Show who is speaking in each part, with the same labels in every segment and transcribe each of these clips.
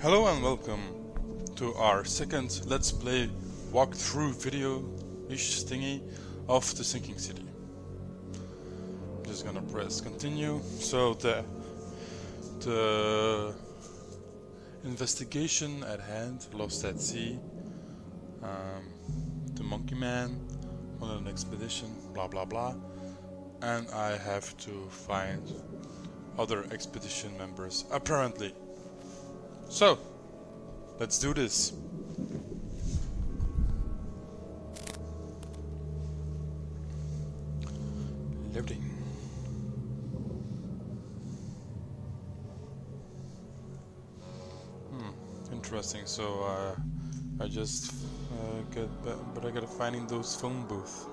Speaker 1: Hello and welcome to our second Let's Play walkthrough video-ish thingy of The Sinking City. I'm just gonna press continue. So the investigation at hand, Lost at Sea, the Monkey Man on an expedition, blah blah blah, and I have to find other expedition members apparently. So let's do this. Loading. Interesting. So I just but I gotta find in those phone booth.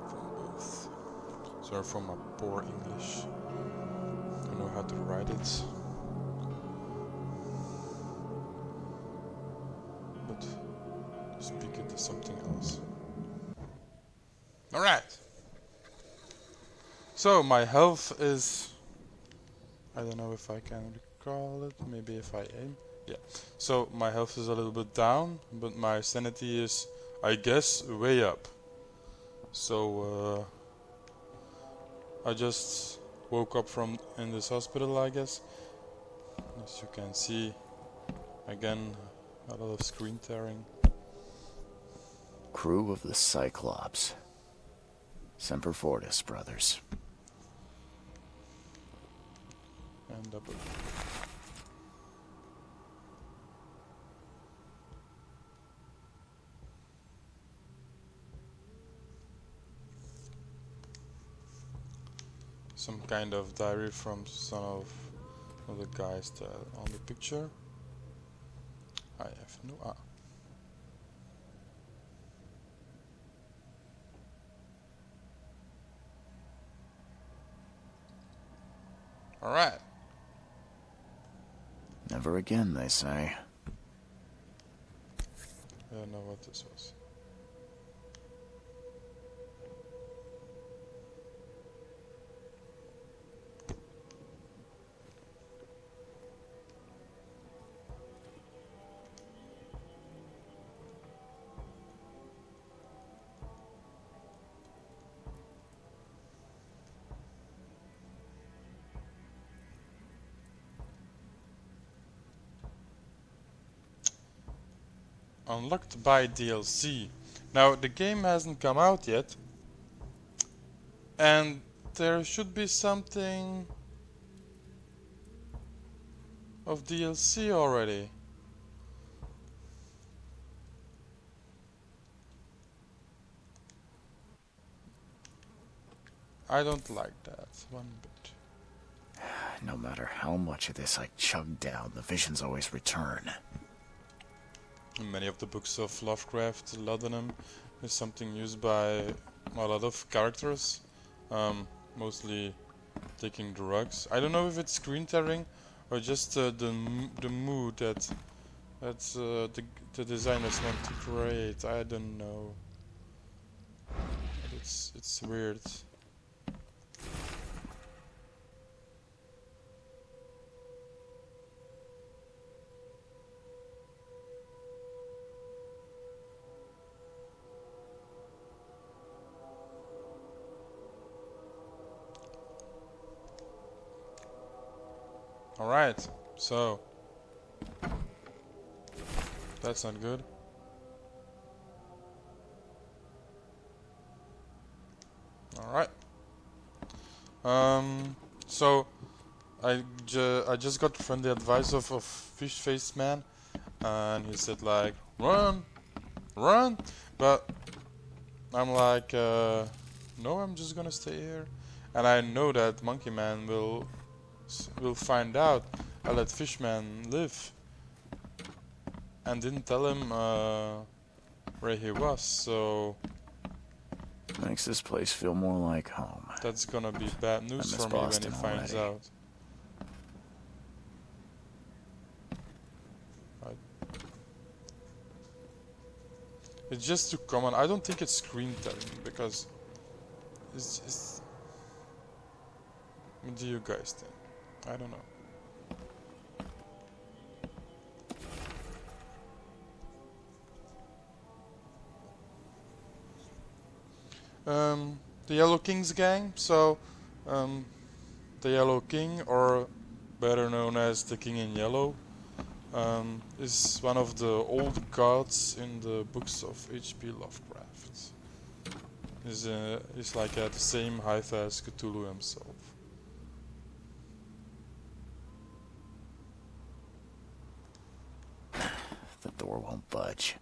Speaker 1: Phone booth. Sorry for my poor English. Don't know how to write it. But speak it to something else. Alright. So my health is, I don't know if I can recall it, maybe if I aim. Yeah. So my health is a little bit down, but my sanity is, I guess, way up. So I just woke up from in this hospital, I guess. As you can see, again, a lot of screen tearing.
Speaker 2: Crew of the Cyclops. Semper Fortis, brothers.
Speaker 1: And double. Some kind of diary from some of the guys that on the picture. I have no. Alright.
Speaker 2: Never again, they say.
Speaker 1: I don't know what this was. Unlocked by DLC. Now the game hasn't come out yet, and there should be something of DLC already. I don't like that one bit.
Speaker 2: No matter how much of this I chug down, the visions always return.
Speaker 1: In many of the books of Lovecraft, laudanum is something used by a lot of characters, mostly taking drugs. I don't know if it's screen tearing or just the mood that the designers want to create. I don't know. But it's weird. Alright, so that's not good. Alright. So I just got from the advice of Fish Face Man, and he said like run, but I'm like no, I'm just gonna stay here, and I know that Monkey Man will find out I let Fishman live and didn't tell him where he was, so
Speaker 2: Makes this place feel more like home.
Speaker 1: that's gonna be bad news
Speaker 2: I miss
Speaker 1: for me when he
Speaker 2: Boston
Speaker 1: finds
Speaker 2: already.
Speaker 1: out. It's just too common. I don't think it's screen tearing because it's what do you guys think? I don't know. the Yellow King's gang. So, the Yellow King, or better known as the King in Yellow, is one of the old gods in the books of H.P. Lovecraft. Is like at the same height as Cthulhu himself.
Speaker 2: The door won't budge.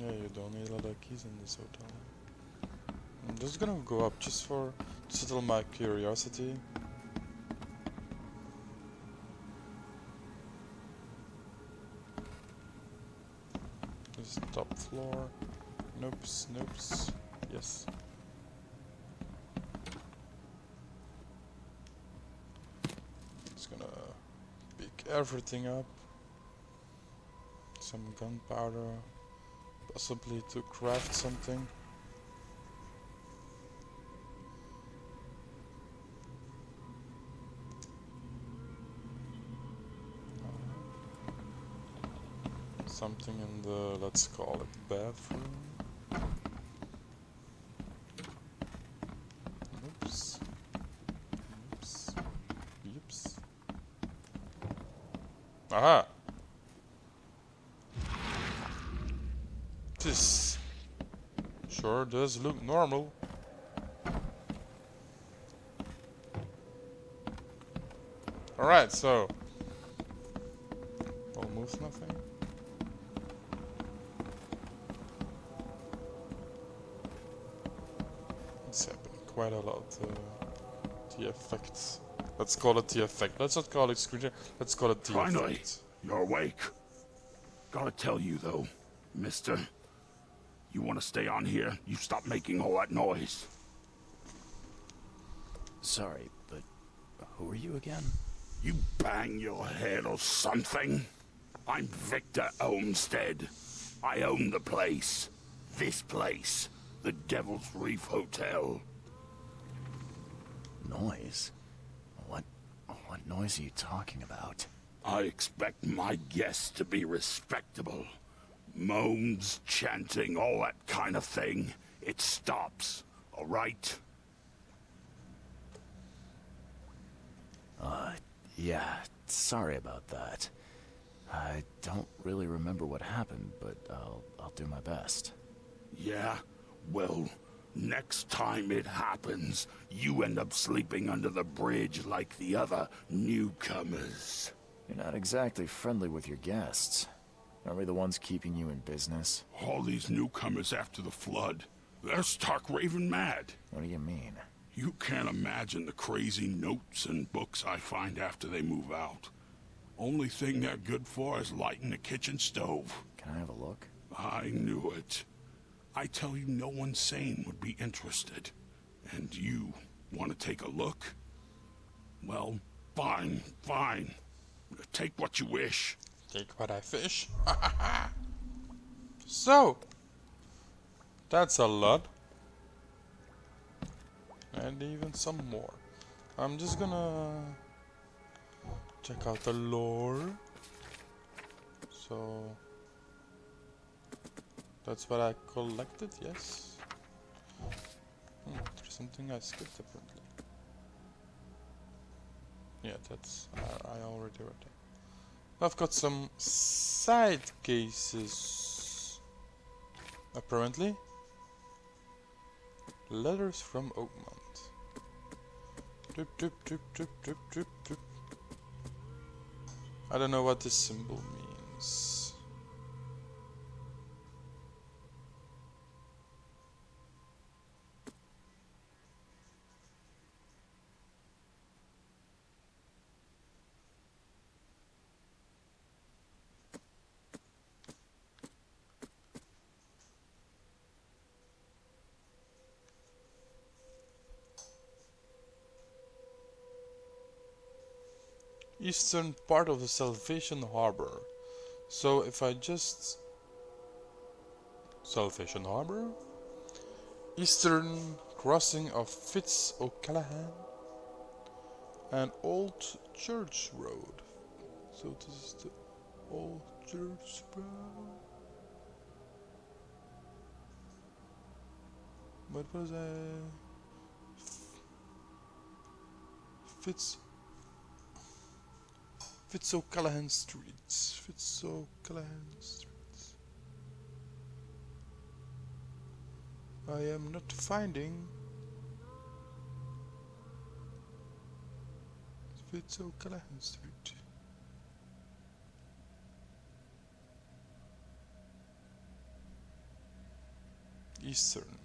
Speaker 1: Yeah, you don't need a lot of keys in this hotel. I'm just gonna go up just to settle my curiosity. This is top floor. Nope's, nope's. Yes. Just gonna pick everything up. Some gunpowder. Possibly to craft something. Something in the, let's call it, bathroom. Oops. Oops. Oops. Aha! This sure does look normal. Alright, so almost nothing. It's happening quite a lot. The effects. Let's call it the effect. Let's not call it screen. Let's call it the
Speaker 3: Finally,
Speaker 1: effect.
Speaker 3: you're awake. Gotta tell you though, mister, you want to stay on here, you stop making all that noise.
Speaker 2: Sorry, but who are you again?
Speaker 3: You bang your head or something? I'm Victor Olmsted. I own the place. This place. The Devil's Reef Hotel.
Speaker 2: Noise? What noise are you talking about?
Speaker 3: I expect my guests to be respectable. Moans, chanting, all that kind of thing. It stops, all right?
Speaker 2: Yeah, sorry about that. I don't really remember what happened, but I'll do my best.
Speaker 3: Yeah? Well, next time it happens, you end up sleeping under the bridge like the other newcomers.
Speaker 2: You're not exactly friendly with your guests. Aren't we the ones keeping you in business?
Speaker 3: All these newcomers after the flood, they're stark raving mad.
Speaker 2: What do you mean?
Speaker 3: You can't imagine the crazy notes and books I find after they move out. Only thing they're good for is lighting the kitchen stove.
Speaker 2: Can I have a look?
Speaker 3: I knew it. I tell you, no one sane would be interested. And you want to take a look? Well, fine, fine. Take what you wish.
Speaker 1: Take what I fish. So, that's a lot. And even some more. I'm just gonna check out the lore. So, that's what I collected, yes. There's something I skipped apparently. Yeah, that's, I already read that. I've got some side cases. Apparently. Letters from Oakmont. Doop, doop, doop, doop, doop, doop, doop. I don't know what this symbol means. Eastern part of the Salvation Harbor. So if I just... Salvation Harbor? Eastern crossing of Fitz O'Callaghan and Old Church Road. So this is the Old Church Road. What was I? Fitz'O'Callaghan Street. Fitz'O'Callaghan Street. I am not finding Fitz'O'Callaghan Street. Eastern.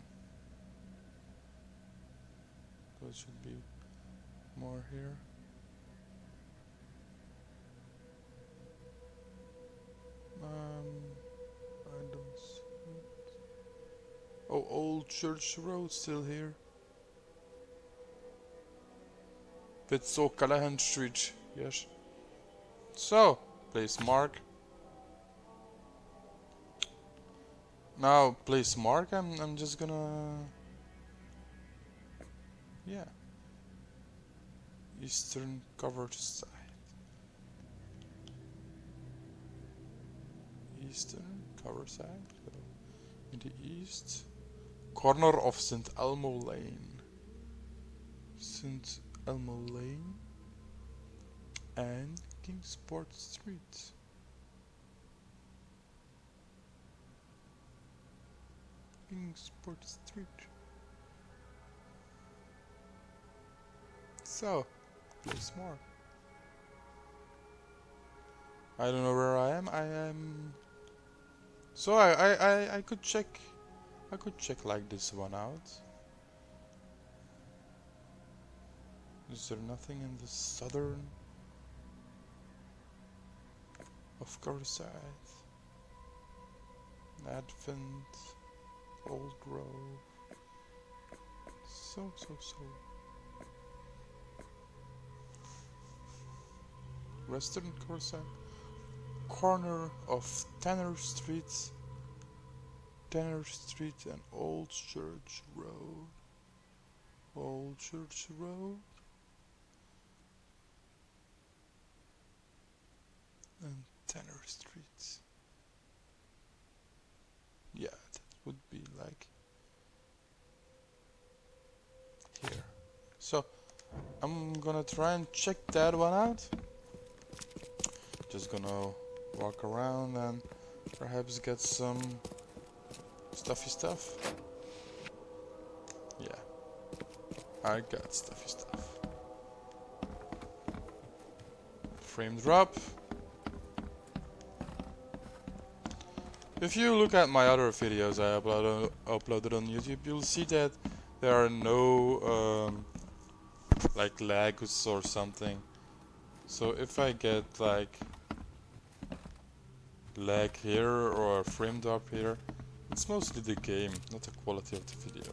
Speaker 1: There should be more here. I don't see it. Oh, Old Church Road still here. Fitz'O'Callaghan Street, yes. So, place mark. Now, place mark, I'm just gonna... Yeah. Eastern covered side. Eastern covered side. So, in the east. Corner of St. Elmo Lane. St. Elmo Lane. And Kingsport Street. Kingsport Street. So, place more. I don't know where I am. I am. So I could check. I could check like this one out. Is there nothing in the southern of Corside? Advent, Old Grove. So. Western Corside. Corner of Tanner Street and Old Church Road. Old Church Road. And Tanner Street. Yeah, that would be like here. So I'm gonna try and check that one out. Just gonna walk around and perhaps get some stuffy stuff. Yeah, I got stuffy stuff. Frame drop. If you look at my other videos I uploaded on YouTube, you'll see that there are no like lags or something. So if I get like lag here or a frame drop here, it's mostly the game, not the quality of the video.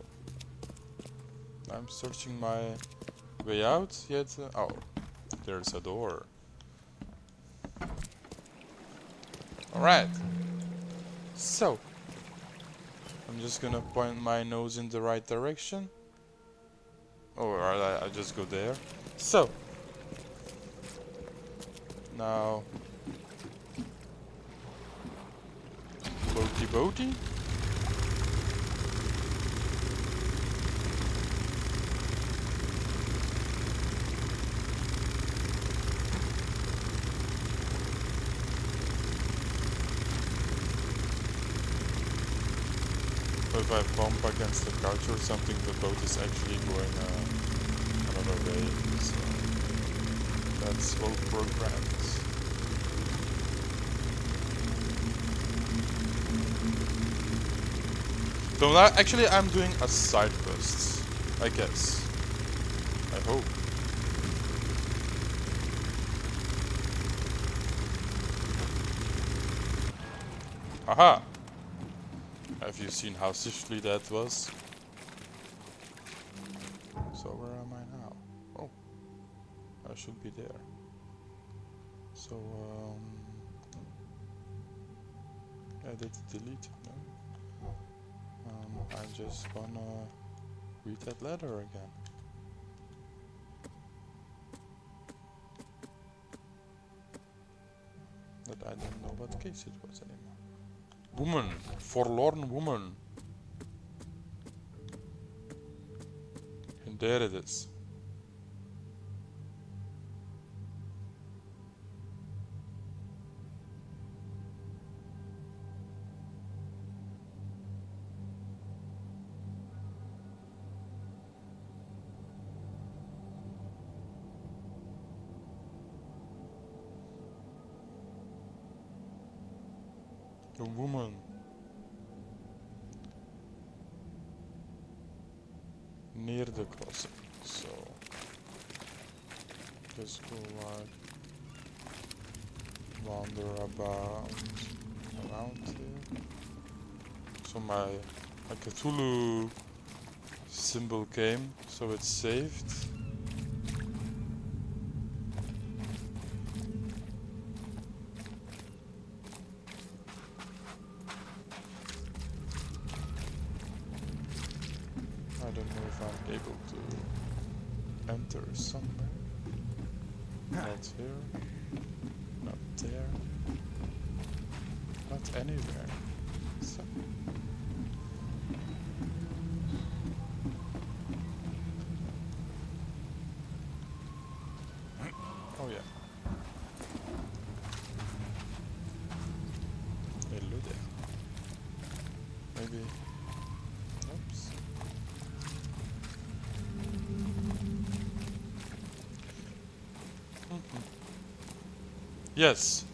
Speaker 1: I'm searching my way out, yet oh, there's a door. Alright, so I'm just gonna point my nose in the right direction. Or I just go there. So now boaty. So if I bump against the couch or something, the boat is actually going another way. So that's well programmed. So now actually I'm doing a side quest, I guess. I hope. Aha! Have you seen how swiftly that was? So where am I now? Oh, I should be there. So I did delete it, no? I just wanna read that letter again. But I don't know what case it was anymore. Woman, forlorn woman. There it is. The woman. Near the crossing, so just go like wander around here. So my Cthulhu symbol came, so it's saved. I don't know if I'm able to enter somewhere. Not here. Not there. Not anywhere. So. Oh yeah. Hello there. Maybe. Oops. Yes.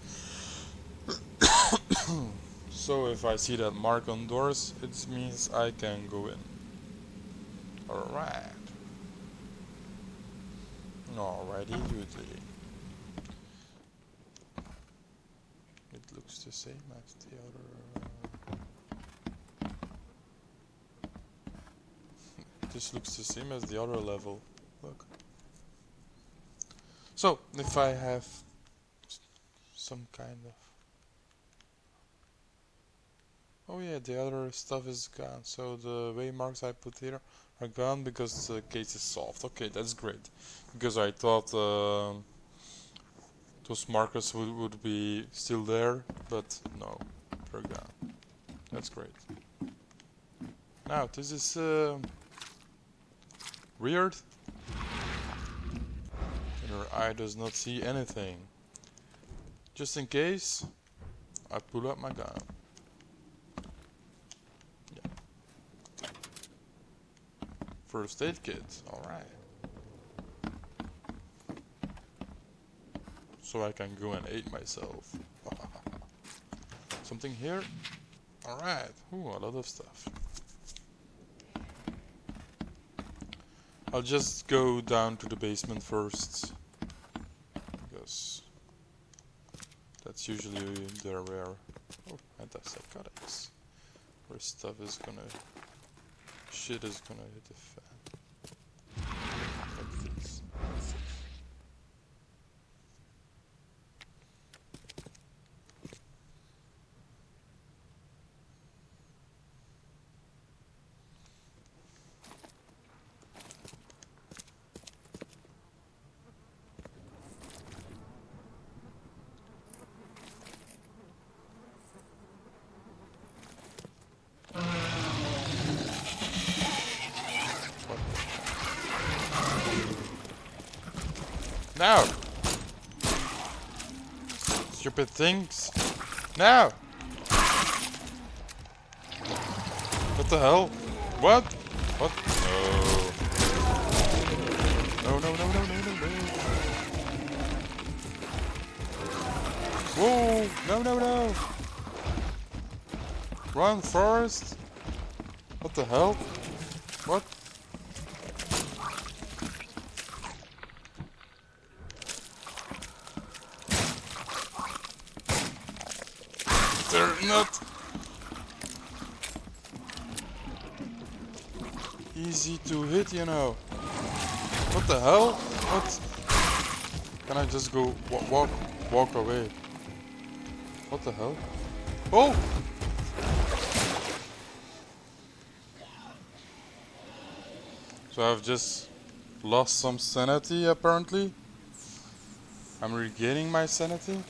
Speaker 1: So if I see that mark on doors, it means I can go in. Alright. Alrighty doody. It looks the same as the other. This looks the same as the other level. Look. So if I have some kind of... Oh yeah, the other stuff is gone. So the waymarks I put here are gone because the case is solved. Okay, that's great. Because I thought those markers would be still there, but no, they're gone. That's great. Now, this is weird. Your eye does not see anything. Just in case, I pull out my gun. Yeah. First aid kit, alright. So I can go and aid myself. Something here? Alright. Ooh, a lot of stuff. I'll just go down to the basement first. Because that's usually there where... Oh, antipsychotics. Where stuff is gonna... Shit is gonna hit the fan. Like this. That's it. Now! Stupid things! Now! What the hell? What? What? No. No, no, no, no, no, no, no. Whoa! No, no, no! Run, Forrest! What the hell? What? They're not easy to hit, you know. What the hell? What? Can I just go walk away? What the hell? Oh! So I've just lost some sanity apparently. I'm regaining my sanity.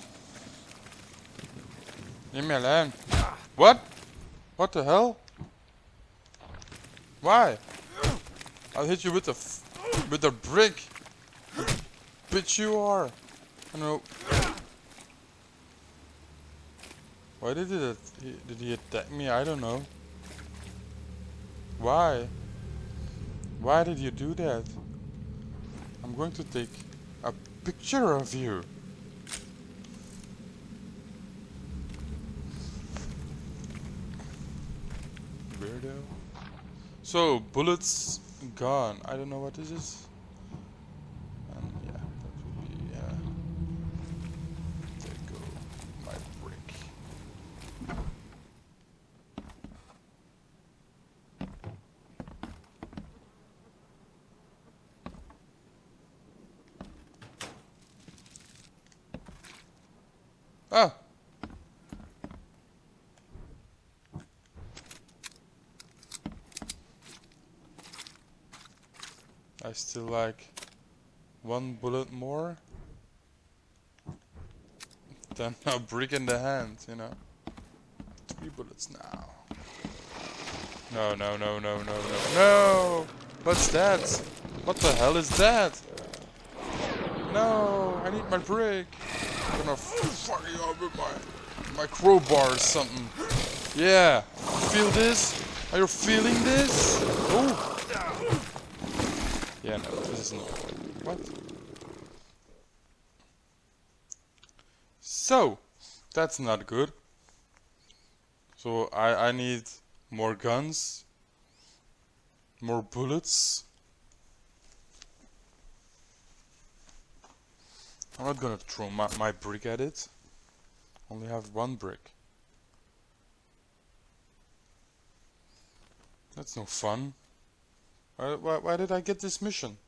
Speaker 1: Leave me alone. What? What the hell? Why? I'll hit you with a With a brick! Bitch you are! I know. Why did he attack me? I don't know. Why? Why did you do that? I'm going to take a picture of you. Weirdo. So, bullets gone. I don't know what this is. And yeah, that would be, there you go. My brick. Ah! I still like one bullet more than a brick in the hand, you know. 3 bullets now. No, no, no, no, no, no, no! What's that? What the hell is that? No, I need my brick. I'm gonna fuck you up with my crowbar or something. Yeah, feel this? Are you feeling this? Oh! Yeah, no, this isn't. What? So, that's not good. So I need more guns, more bullets. I'm not gonna throw my brick at it. Only have 1 brick. That's no fun. Why did I get this mission?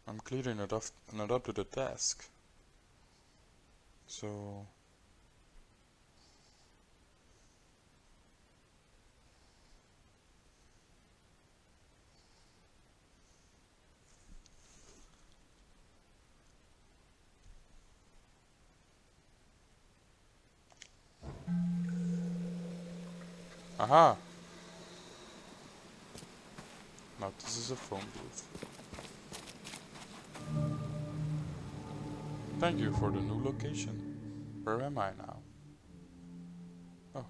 Speaker 1: I'm clearly not up to the task. So... Aha! Now this is a phone booth. Thank you for the new location. Where am I now? Oh.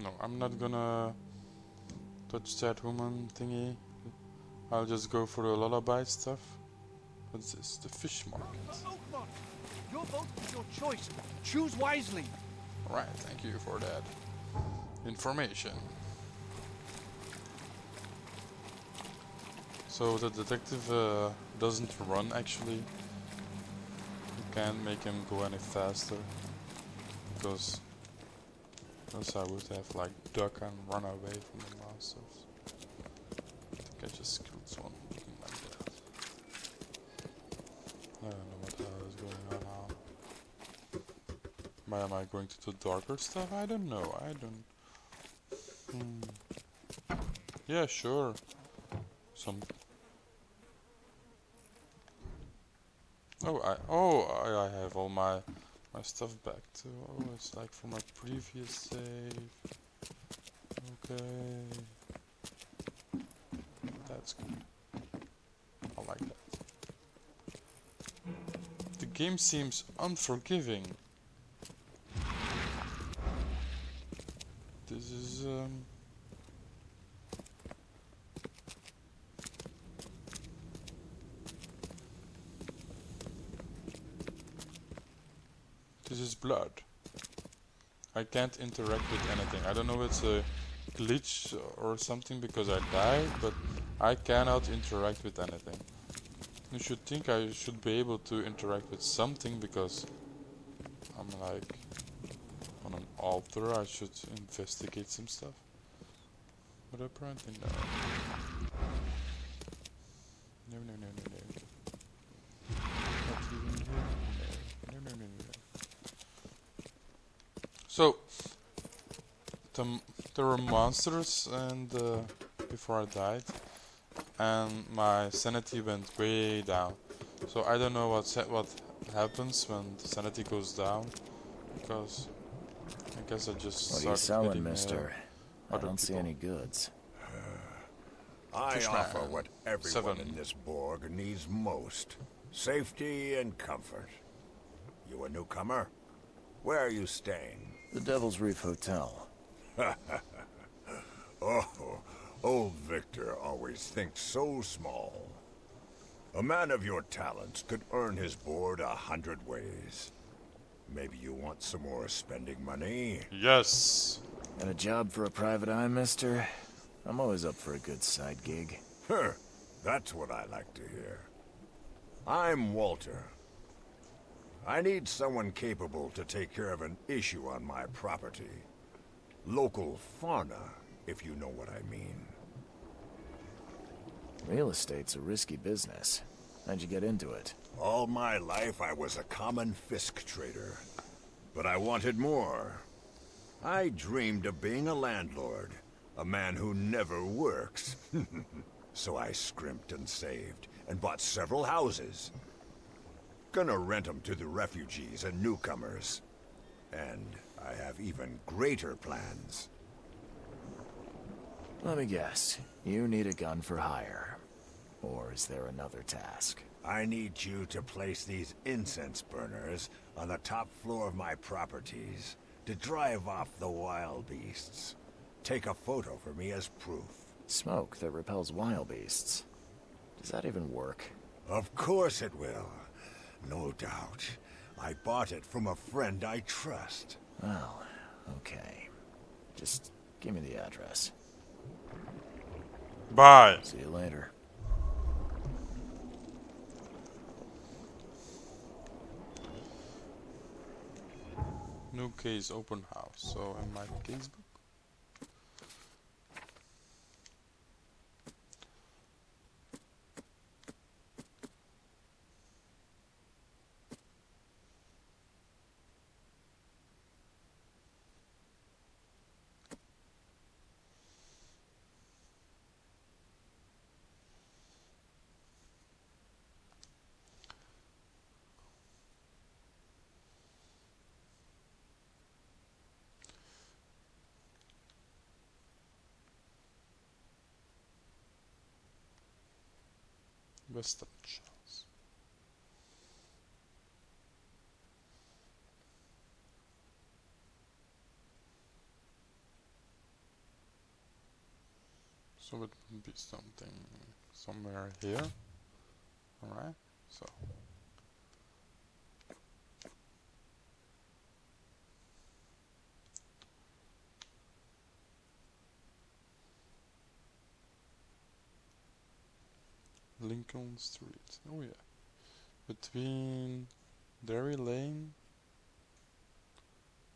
Speaker 1: No, I'm not gonna touch that woman thingy. I'll just go for the lullaby stuff. What's this? The fish market.
Speaker 4: Your vote is your choice. Choose wisely.
Speaker 1: Alright, thank you for that information. So the detective doesn't run actually. You can't make him go any faster. Because else I would have like duck and run away from the monsters. I think I just killed one looking like that. I don't know what the hell is going on now. Why am I going to the darker stuff? I don't know. I don't... Yeah, sure. Some... I have all my stuff back too. Oh, it's like from my previous save. Okay. That's good. I like that. The game seems unforgiving. This is this is blood. I can't interact with anything. I don't know if it's a glitch or something because I died, but I cannot interact with anything. You should think I should be able to interact with something because I'm like on an altar. I should investigate some stuff. But apparently no. No, no, no, no, no. Not even here. No, no, no, no, no. So, there were monsters and before I died, and my sanity went way down. So I don't know what happens when the sanity goes down, because I guess I just
Speaker 2: What are you
Speaker 1: started
Speaker 2: selling,
Speaker 1: hitting,
Speaker 2: mister? I
Speaker 1: other
Speaker 2: don't see
Speaker 1: people.
Speaker 2: any goods.
Speaker 5: I
Speaker 1: Fishman.
Speaker 5: offer what everyone
Speaker 1: 7.
Speaker 5: in this Borg needs most. Safety and comfort. You a newcomer? Where are you staying?
Speaker 2: The Devil's Reef Hotel.
Speaker 5: Oh, old Victor always thinks so small. A man of your talents could earn his board 100 ways. Maybe you want some more spending money?
Speaker 1: Yes.
Speaker 2: Got a job for a private eye, mister? I'm always up for a good side gig.
Speaker 5: Huh, that's what I like to hear. I'm Walter. I need someone capable to take care of an issue on my property. Local fauna, if you know what I mean.
Speaker 2: Real estate's a risky business. How'd you get into it?
Speaker 5: All my life I was a common Fisk trader. But I wanted more. I dreamed of being a landlord. A man who never works. So I scrimped and saved, and bought several houses. Gonna rent them to the refugees and newcomers. And I have even greater plans.
Speaker 2: Let me guess. You need a gun for hire. Or is there another task?
Speaker 5: I need you to place these incense burners on the top floor of my properties to drive off the wild beasts. Take a photo for me as proof.
Speaker 2: Smoke that repels wild beasts. Does that even work?
Speaker 5: Of course it will. No doubt. I bought it from a friend I trust.
Speaker 2: Well, okay. Just give me the address.
Speaker 1: Bye.
Speaker 2: See you later.
Speaker 1: New case, open house. So in my case book. Western Charles. So it would be something somewhere here. Alright, so. Lincoln Street. Oh yeah. Between Derry Lane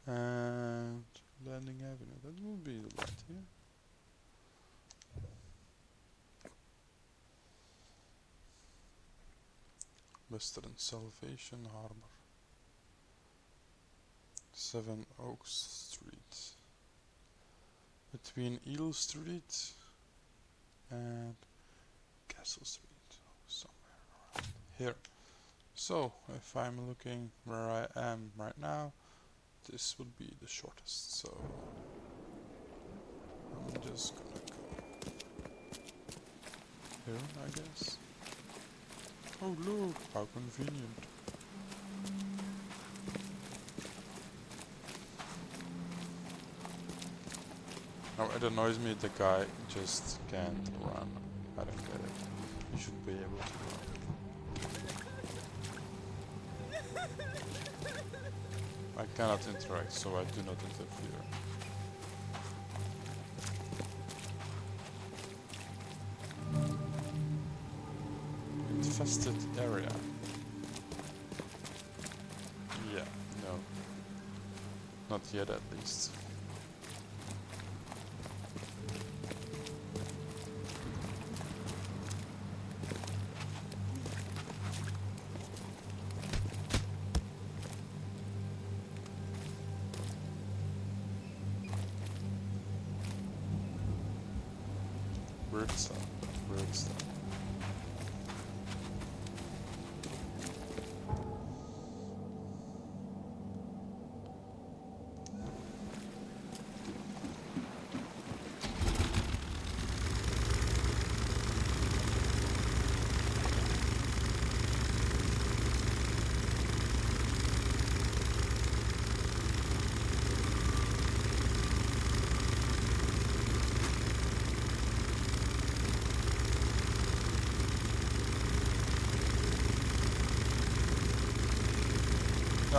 Speaker 1: and Landing Avenue. That will be right here. Western Salvation Harbor. 7 Oaks Street. Between Eel Street and Castle Street. Somewhere around here. So, if I'm looking where I am right now, this would be the shortest. So, I'm just gonna go here, I guess. Oh look, how convenient. Now it annoys me the guy just can't run. I don't get it. You should be able to run. I cannot interact, so I do not interfere. Infested area. Yeah, no. Not yet at least. Weird stuff. Weird stuff.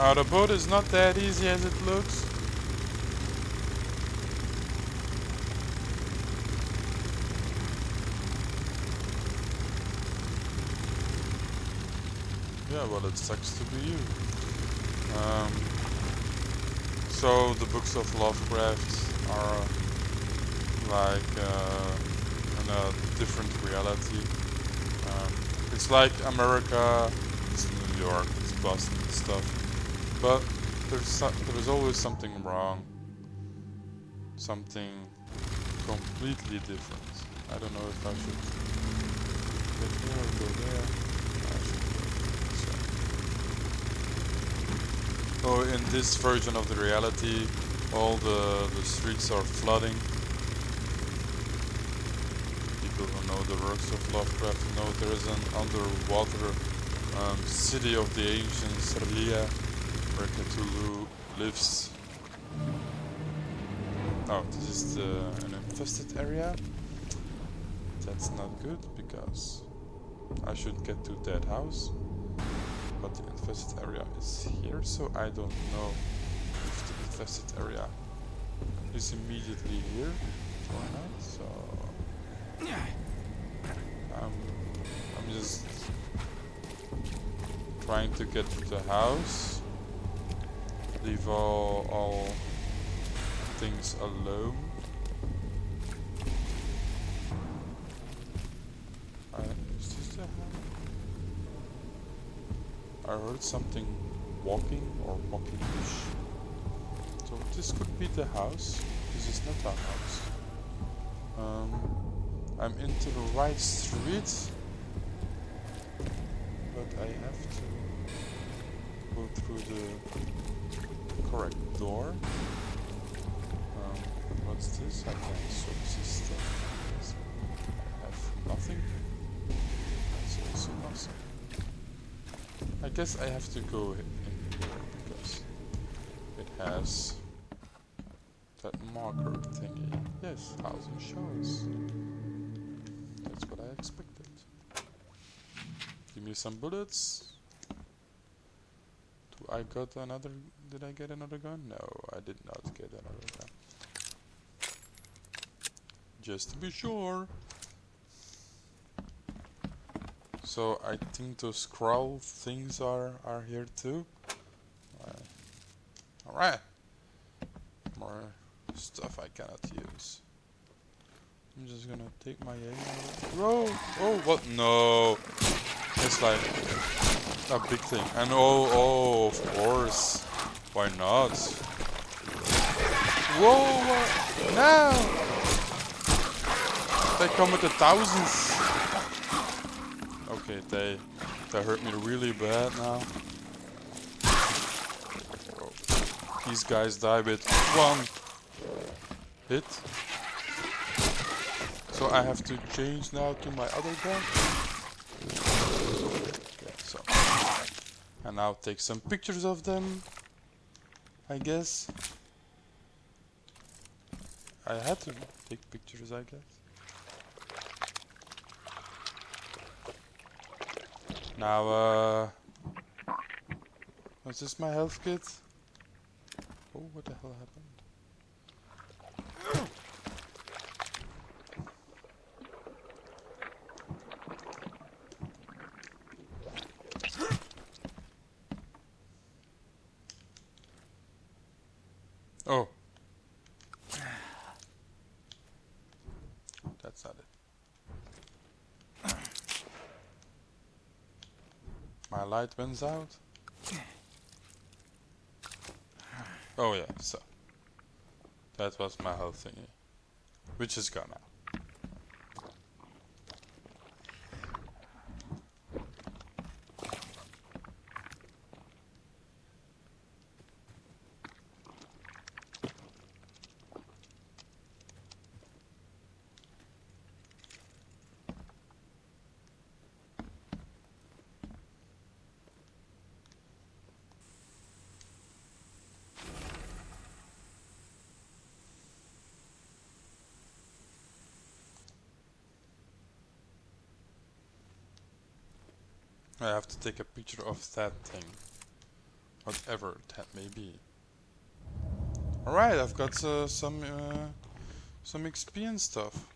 Speaker 1: Now the boat is not that easy as it looks. Yeah, well, it sucks to be you. So the books of Lovecraft are like in a different reality. It's like America, it's New York, it's Boston and stuff. But there's always something wrong. Something completely different. I don't know if I should get here or go there. I should go this way. Oh, in this version of the reality, all the streets are flooding. People who know the works of Lovecraft know there is an underwater city of the ancients, R'lyeh, where Cthulhu lives. Oh, this is an infested area. That's not good because I should get to that house. But the infested area is here, so I don't know if the infested area is immediately here or not. So I'm just trying to get to the house. Leave all things alone. Is this the house? I heard something walking or walking-ish. So this could be the house. This is not our house. I'm into the right street, but I have to go through the correct door. What's this? I can search this stuff. I have nothing. That's also nothing. I guess I have to go in here because it has that marker thingy. Yes, house and shows. That's what I expected. Give me some bullets. Did I get another gun? No, I did not get another gun. Just to be sure. So I think those scroll things are here too. Alright. More stuff I cannot use. I'm just gonna take my aim. Whoa! Oh, what? No! It's like a big thing. And oh, of course. Why not? Whoa! What? No! They come with the thousands. Okay, they hurt me really bad now. Whoa. These guys die with one hit. So I have to change now to my other gun. Okay, so and now take some pictures of them, I guess. I had to take pictures, I guess. Now, was this my health kit? Oh, what the hell happened? Oh. That's not it. My light went out. Oh yeah, so. That was my health thingy. Which is gone now. I have to take a picture of that thing. whatever that may be. Alright, I've got some XP and stuff.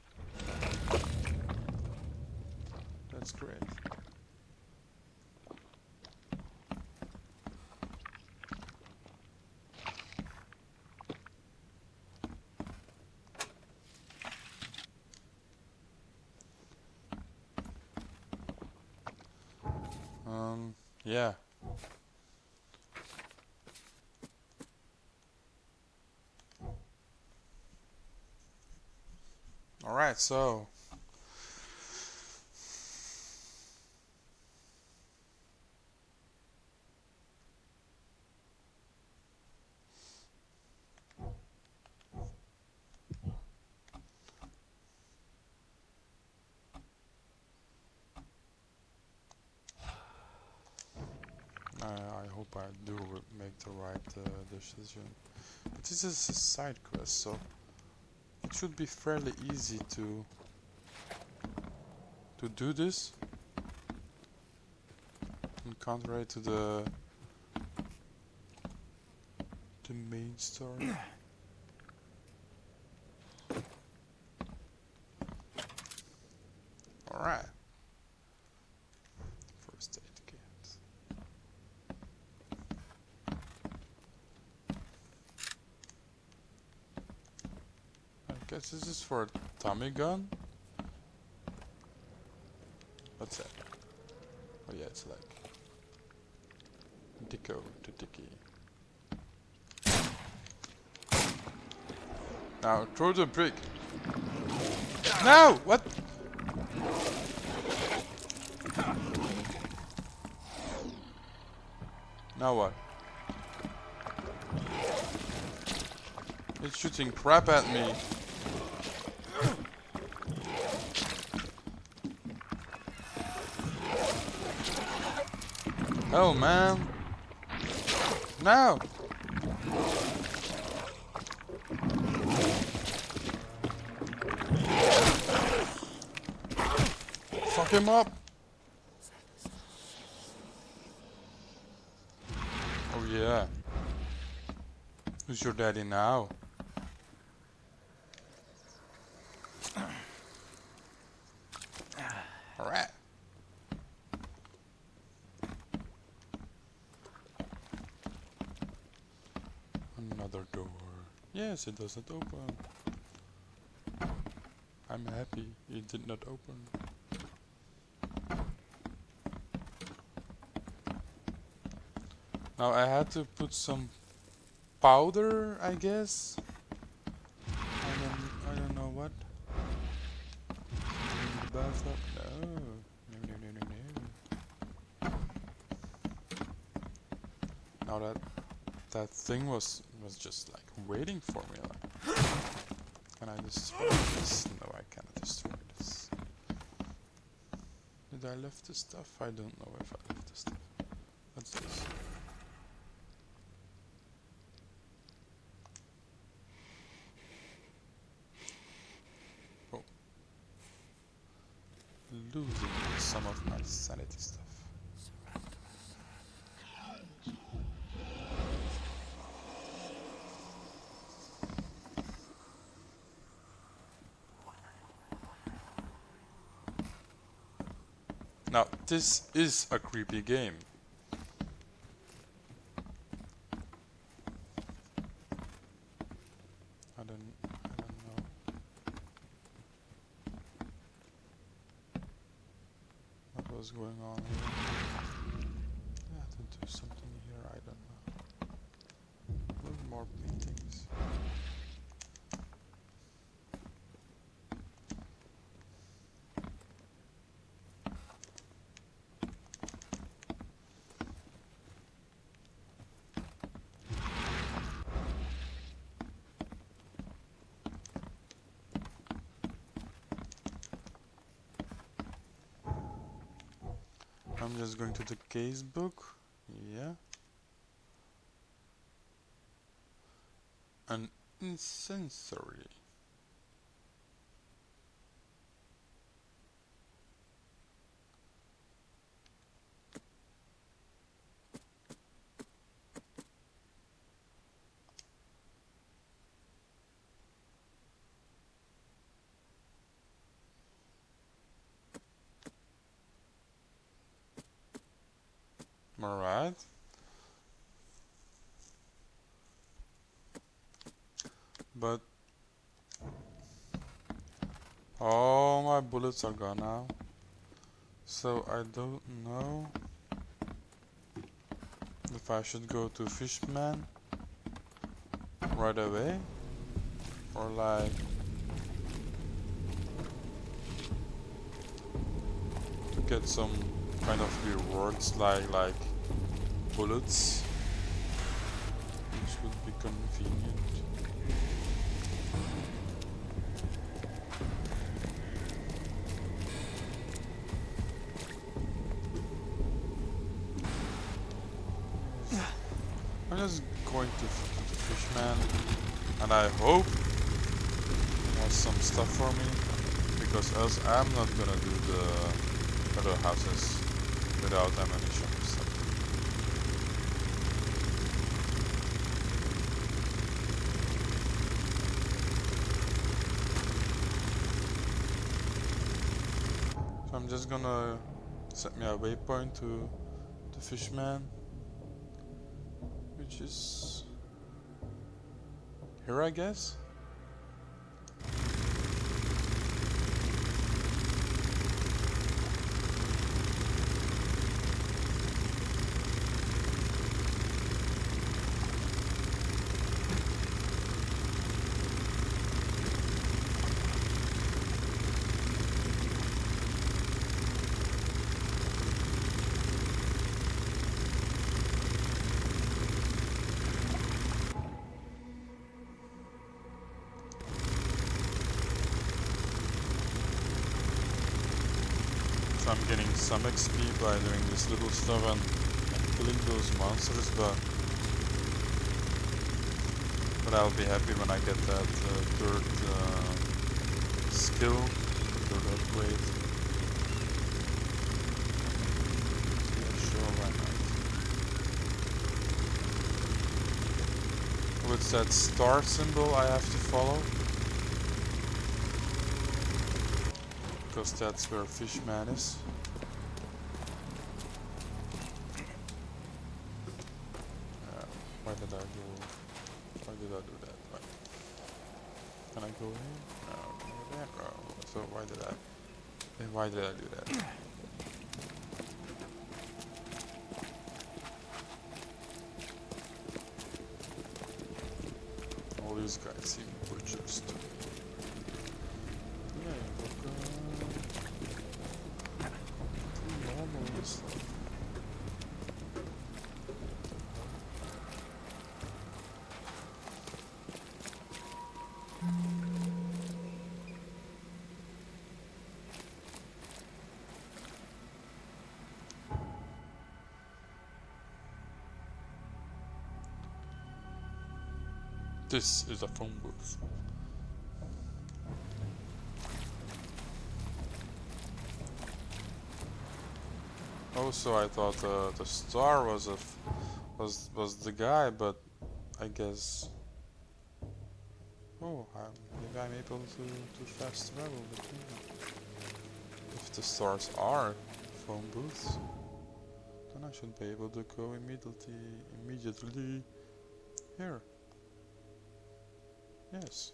Speaker 1: That's great. Yeah. Alright, so I hope I do make the right decision. But this is a side quest, so it should be fairly easy to do this. And contrary to the main story. Alright. First aid kit. I guess this is for a Tommy gun? What's that? Oh yeah, it's like Dicko to Dicky. Now throw the brick. No! What? Now what? It's shooting crap at me. Oh man. No! Fuck him up! Oh yeah. Who's your daddy now? Alright. Another door. Yes, it doesn't open. I'm happy it did not open. Now I had to put some powder, I guess. I don't know what. In the bathtub? No. No. Now that thing was just like waiting for me. Like, can I destroy this? No, I cannot destroy this. Did I left the stuff? I don't know if I left the stuff. What's this? Oh. Losing some of my sanity stuff. Now, this is a creepy game. I don't know. What was going on here? I had to do something here, I don't know. A little more paintings. I'm just going to the case book. Yeah. An incensory. Alright. But all my bullets are gone now. So I don't know if I should go to Fishman right away or like to get some kind of rewards like bullets, which would be convenient. I'm just going to the Fishman, and I hope he has some stuff for me, because else I'm not gonna do the other houses without ammunition and stuff. So I'm just gonna set me a waypoint to the Fishman, which is here, I guess. So I'm getting some XP by doing this little stuff and killing those monsters, but I'll be happy when I get that third skill, third upgrade. Yeah, sure, why not? What's that star symbol I have to follow? Because that's where Fishman is. Why did I do that? Why? Can I go in? No, can I go there? No. So why did I do that? All these guys seem butchers to me. Yeah, look, normal stuff. This is a phone booth. Also, I thought the star was was the guy, but I guess. Oh, maybe I'm able to fast travel between them. If the stars are phone booths, then I should be able to go immediately here. Yes.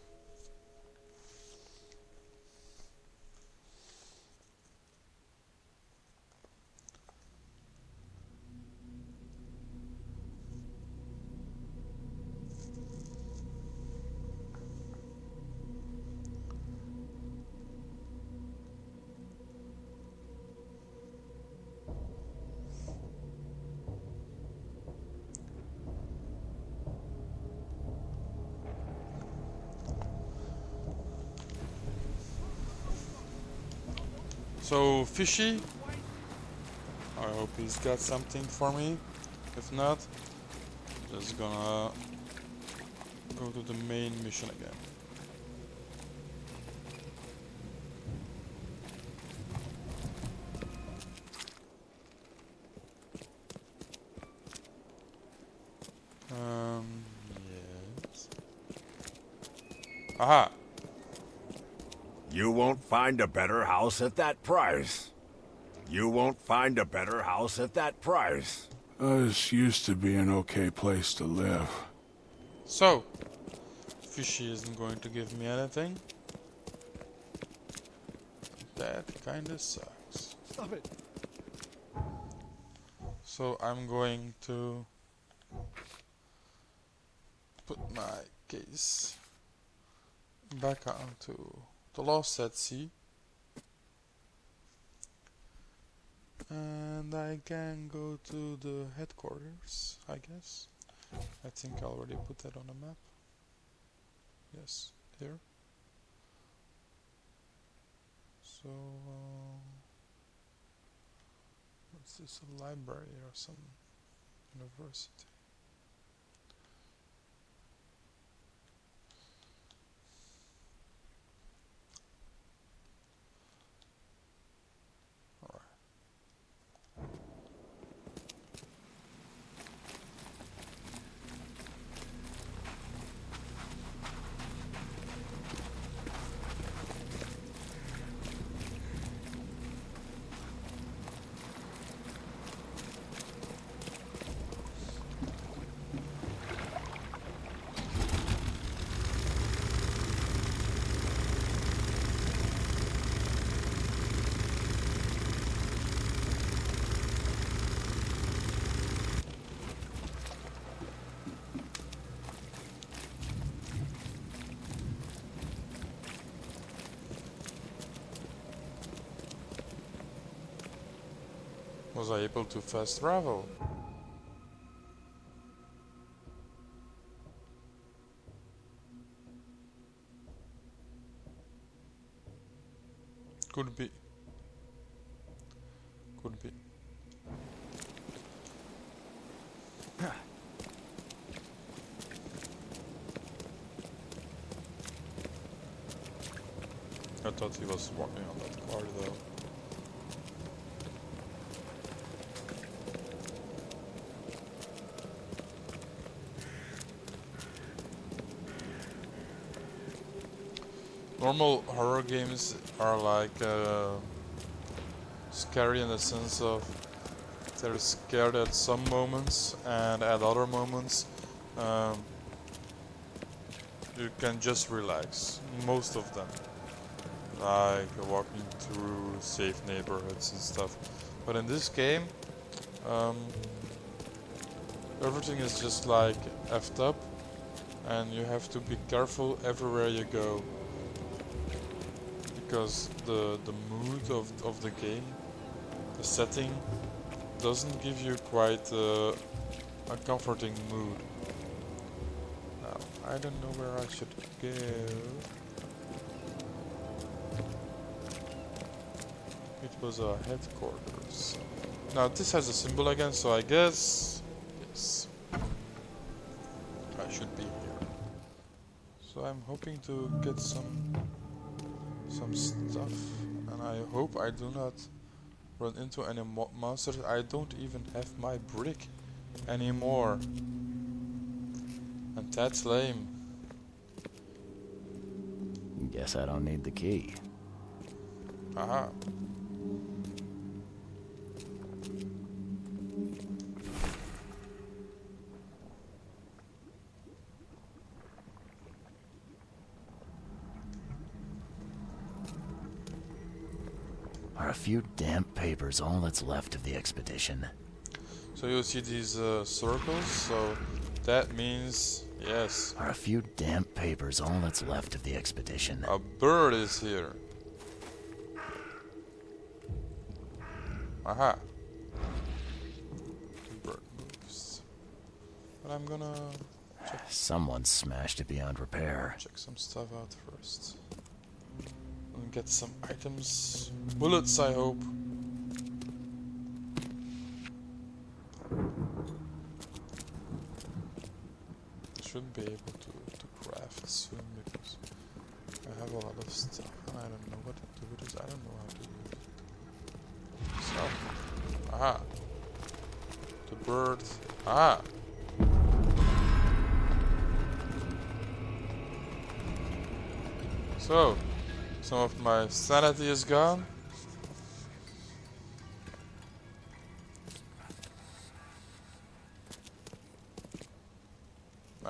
Speaker 1: So Fishy, I hope he's got something for me. If not, just gonna go to the main mission again. Yes. Aha!
Speaker 5: You won't find a better house at that price. You won't find a better house at that price.
Speaker 3: This used to be an okay place to live.
Speaker 1: So, Fishy isn't going to give me anything. That kinda sucks.
Speaker 4: Stop it.
Speaker 1: So I'm going to put my case back onto the Lost at Sea. And I can go to the headquarters, I guess. I think I already put that on the map. Yes, here. So, what's this, a library or some university? Was I able to fast travel? Could be. Could be. I thought he was walking on that car though. Normal horror games are like scary in the sense of they're scared at some moments, and at other moments you can just relax. Most of them, like walking through safe neighborhoods and stuff. But in this game, everything is just like effed up, and you have to be careful everywhere you go. Because the mood of the game, the setting, doesn't give you quite a comforting mood. Now, I don't know where I should go. It was a headquarters. Now this has a symbol again, so I guess, yes, I should be here. So I'm hoping to get some stuff, and I hope I do not run into any monsters. I don't even have my brick anymore, and that's lame.
Speaker 2: Guess I don't need the key.
Speaker 1: Aha.
Speaker 2: Are a few damp papers all that's left of the expedition?
Speaker 1: So you see these circles, so that means, yes,
Speaker 2: Are a few damp papers all that's left of the expedition?
Speaker 1: a bird is here. Aha. The bird moves. But I'm gonna
Speaker 2: Someone smashed it beyond repair.
Speaker 1: check some stuff out first. And get some items. Bullets, I hope. Should be able to craft soon because I have a lot of stuff and I don't know what to do with it. I don't know how to use it. So, aha. The bird. Ah. So, some of my sanity is gone.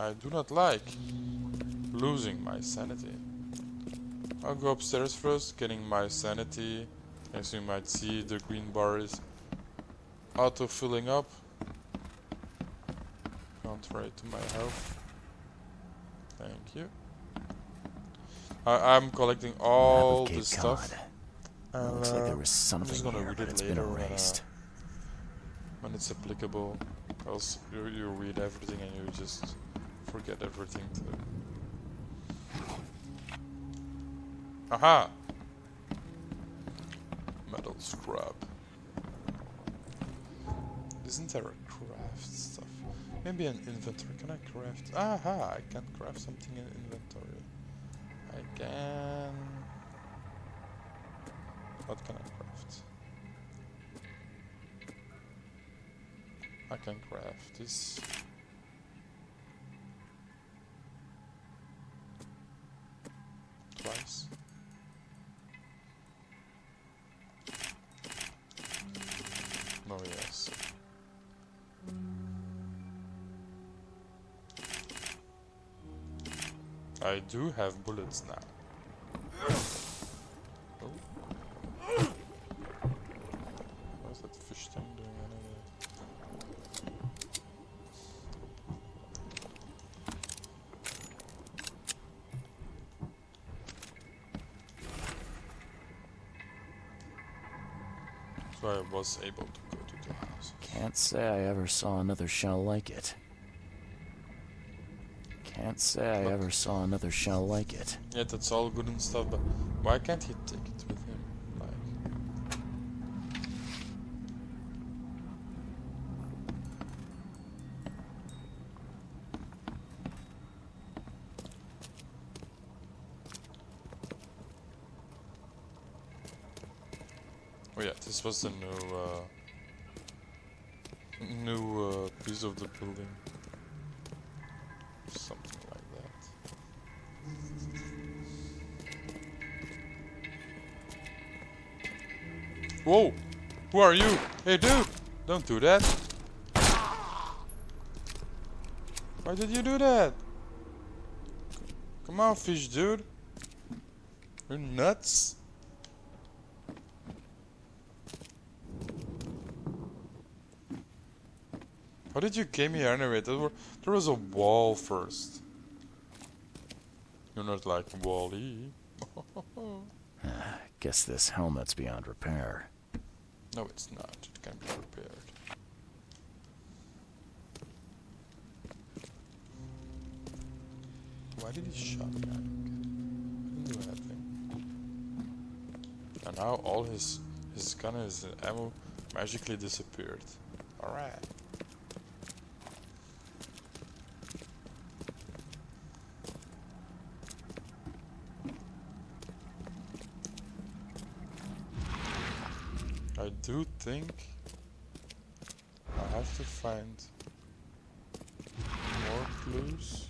Speaker 1: I do not like losing my sanity. I'll go upstairs first, getting my sanity. As you might see, the green bar is auto-filling up. Contrary to my health. Thank you. I'm collecting all
Speaker 2: Map of
Speaker 1: the
Speaker 2: Cape
Speaker 1: stuff.
Speaker 2: Cod. Looks like there was
Speaker 1: I'm just
Speaker 2: something
Speaker 1: gonna
Speaker 2: here,
Speaker 1: read
Speaker 2: but
Speaker 1: it
Speaker 2: it's been
Speaker 1: later
Speaker 2: erased.
Speaker 1: when it's applicable. Else you read everything and you just forget everything too. Aha! Metal scrap. Isn't there a craft stuff? Maybe an inventory. Can I craft? Aha! I can craft something in inventory. I can. What can I craft? I can craft this. Twice. Oh yes. I do have bullets now. Oh. What's that fish thing doing anyway? So I was able to go to the house.
Speaker 2: Can't say I ever saw another shell like it. Can't say I
Speaker 1: But-
Speaker 2: ever saw another shell like it.
Speaker 1: Yeah, that's all good and stuff, but why can't he take it with him? Like, oh yeah, this was the new piece of the building. Something like that. Whoa! Who are you? Hey dude! Don't do that! Why did you do that? Come on, fish dude! You're nuts! How did you came here anyway? There was a wall first. You're not like Wall-E.
Speaker 2: Guess this helmet's beyond repair.
Speaker 1: No, it's not. It can be repaired. Why did he shot me? I didn't do anything. And now all his gun and his ammo magically disappeared. Alright. I do think I have to find more clues.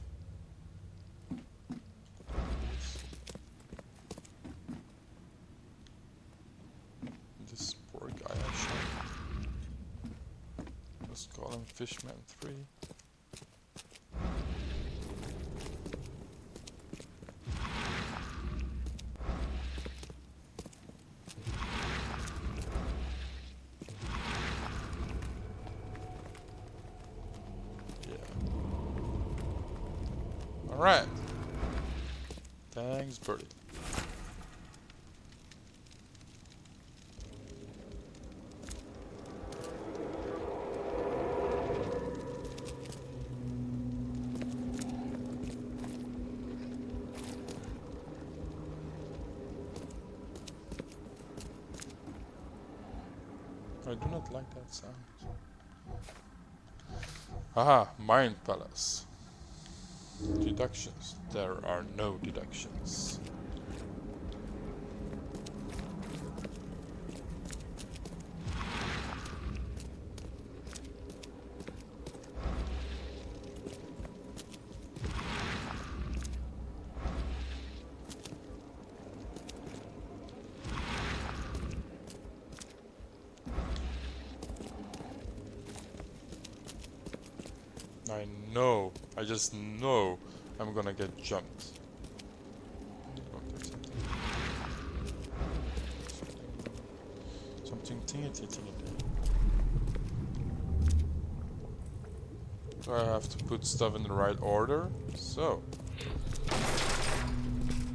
Speaker 1: This poor guy I shot. Let's call him Fishman 3. Alright. Thanks, Birdie. I do not like that sound. Aha, Mind Palace. Deductions. There are no deductions. I know. I just know I'm gonna get jumped. Oh, there's something tingy. So I have to put stuff in the right order. So.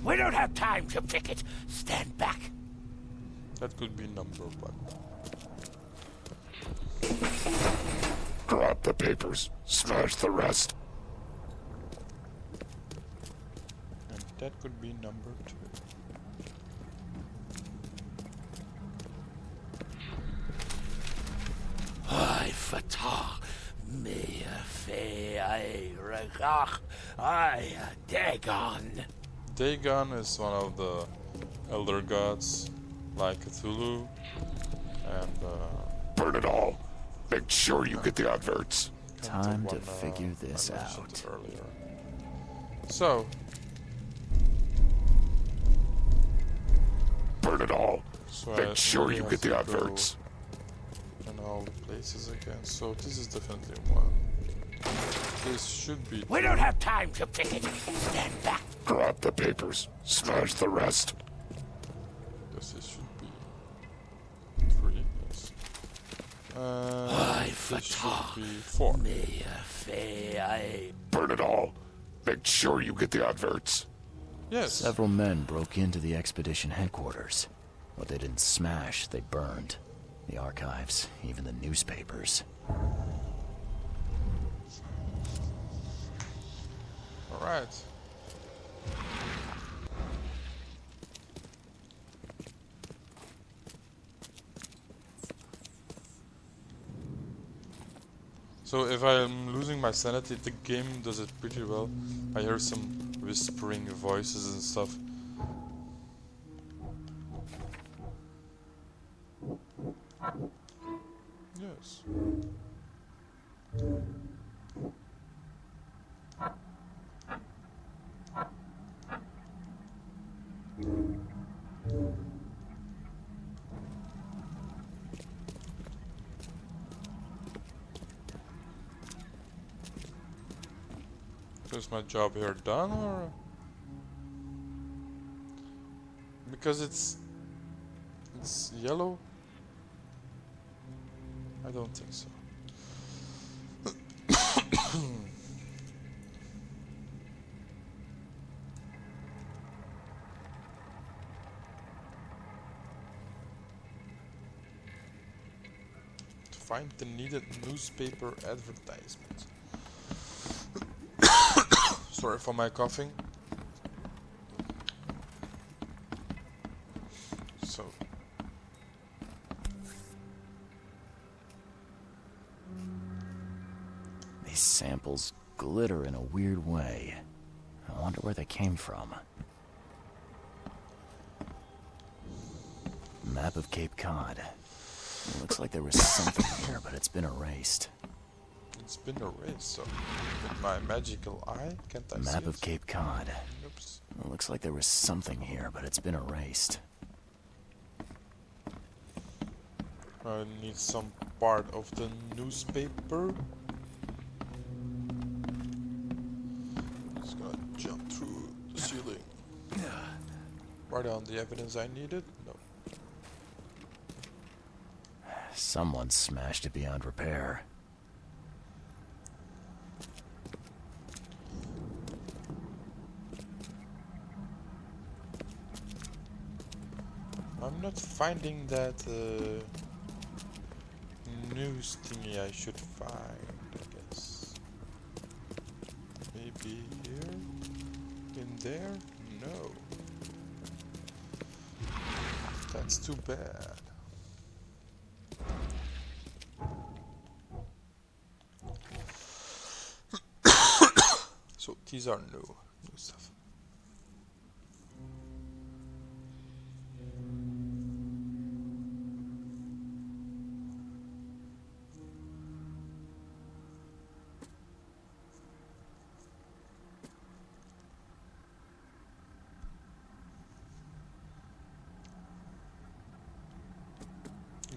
Speaker 6: We don't have time to pick it. Stand back.
Speaker 1: That could be number one.
Speaker 7: Grab the papers. Smash the rest.
Speaker 1: And that could be number two.
Speaker 6: I fatah. Me fe I regach. I Dagon.
Speaker 1: Dagon is one of the elder gods, like Cthulhu, and
Speaker 7: Burn it all. Make sure you get the adverts.
Speaker 2: Time to
Speaker 1: one,
Speaker 2: figure this
Speaker 1: I mentioned
Speaker 2: out.
Speaker 1: earlier. So,
Speaker 7: Burn it all.
Speaker 1: so I
Speaker 7: Make sure
Speaker 1: really
Speaker 7: you
Speaker 1: have
Speaker 7: get the
Speaker 1: to
Speaker 7: adverts.
Speaker 1: go in all the places again. So this is definitely one. This should be.
Speaker 6: We don't have time to pick it. Stand back.
Speaker 7: Grab the papers. Smash the rest.
Speaker 1: This should be three. Yes. This should be four.
Speaker 6: Me fe I.
Speaker 7: Burn it all. Make sure you get the adverts.
Speaker 1: Yes.
Speaker 2: Several men broke into the expedition headquarters. What they didn't smash, they burned. The archives, even the newspapers.
Speaker 1: All right. So if I'm losing my sanity, the game does it pretty well. I hear some whispering voices and stuff. Yes. Is my job here done, or because it's yellow? I don't think so. To find the needed newspaper advertisement. Sorry for my coughing. So.
Speaker 2: These samples glitter in a weird way. I wonder where they came from. Map of Cape Cod. It looks like there was something here, but it's been erased.
Speaker 1: It's been erased, so with my magical eye, can't I see
Speaker 2: Map of
Speaker 1: it?
Speaker 2: Cape Cod.
Speaker 1: Oops.
Speaker 2: It looks like there was something here, but it's been erased.
Speaker 1: I need some part of the newspaper. Just gonna jump through the ceiling. Write down the evidence I needed? No.
Speaker 2: Someone smashed it beyond repair.
Speaker 1: I'm not finding that news thingy I should find, I guess. Maybe here? In there? No. That's too bad. So these are new stuff.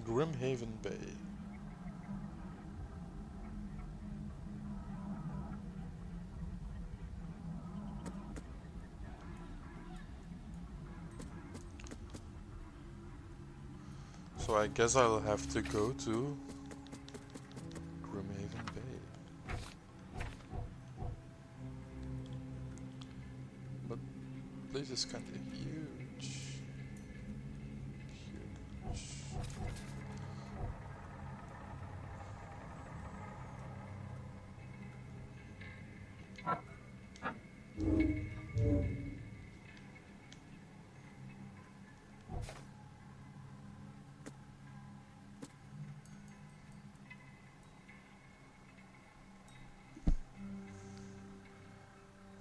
Speaker 1: Grimhaven Bay. So I guess I'll have to go to Grimhaven Bay. But the place is kinda huge. Huge.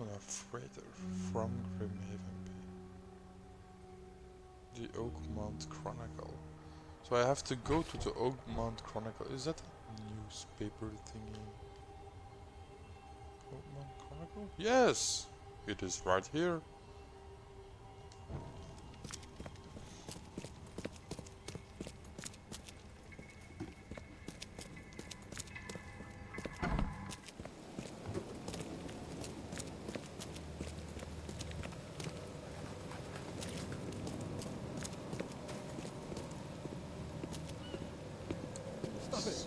Speaker 1: On a freighter from Grimhaven Bay. The Oakmont Chronicle. So I have to go to the Oakmont Chronicle. Is that a newspaper thingy? Oakmont Chronicle? Yes! It is right here.
Speaker 4: Stop it.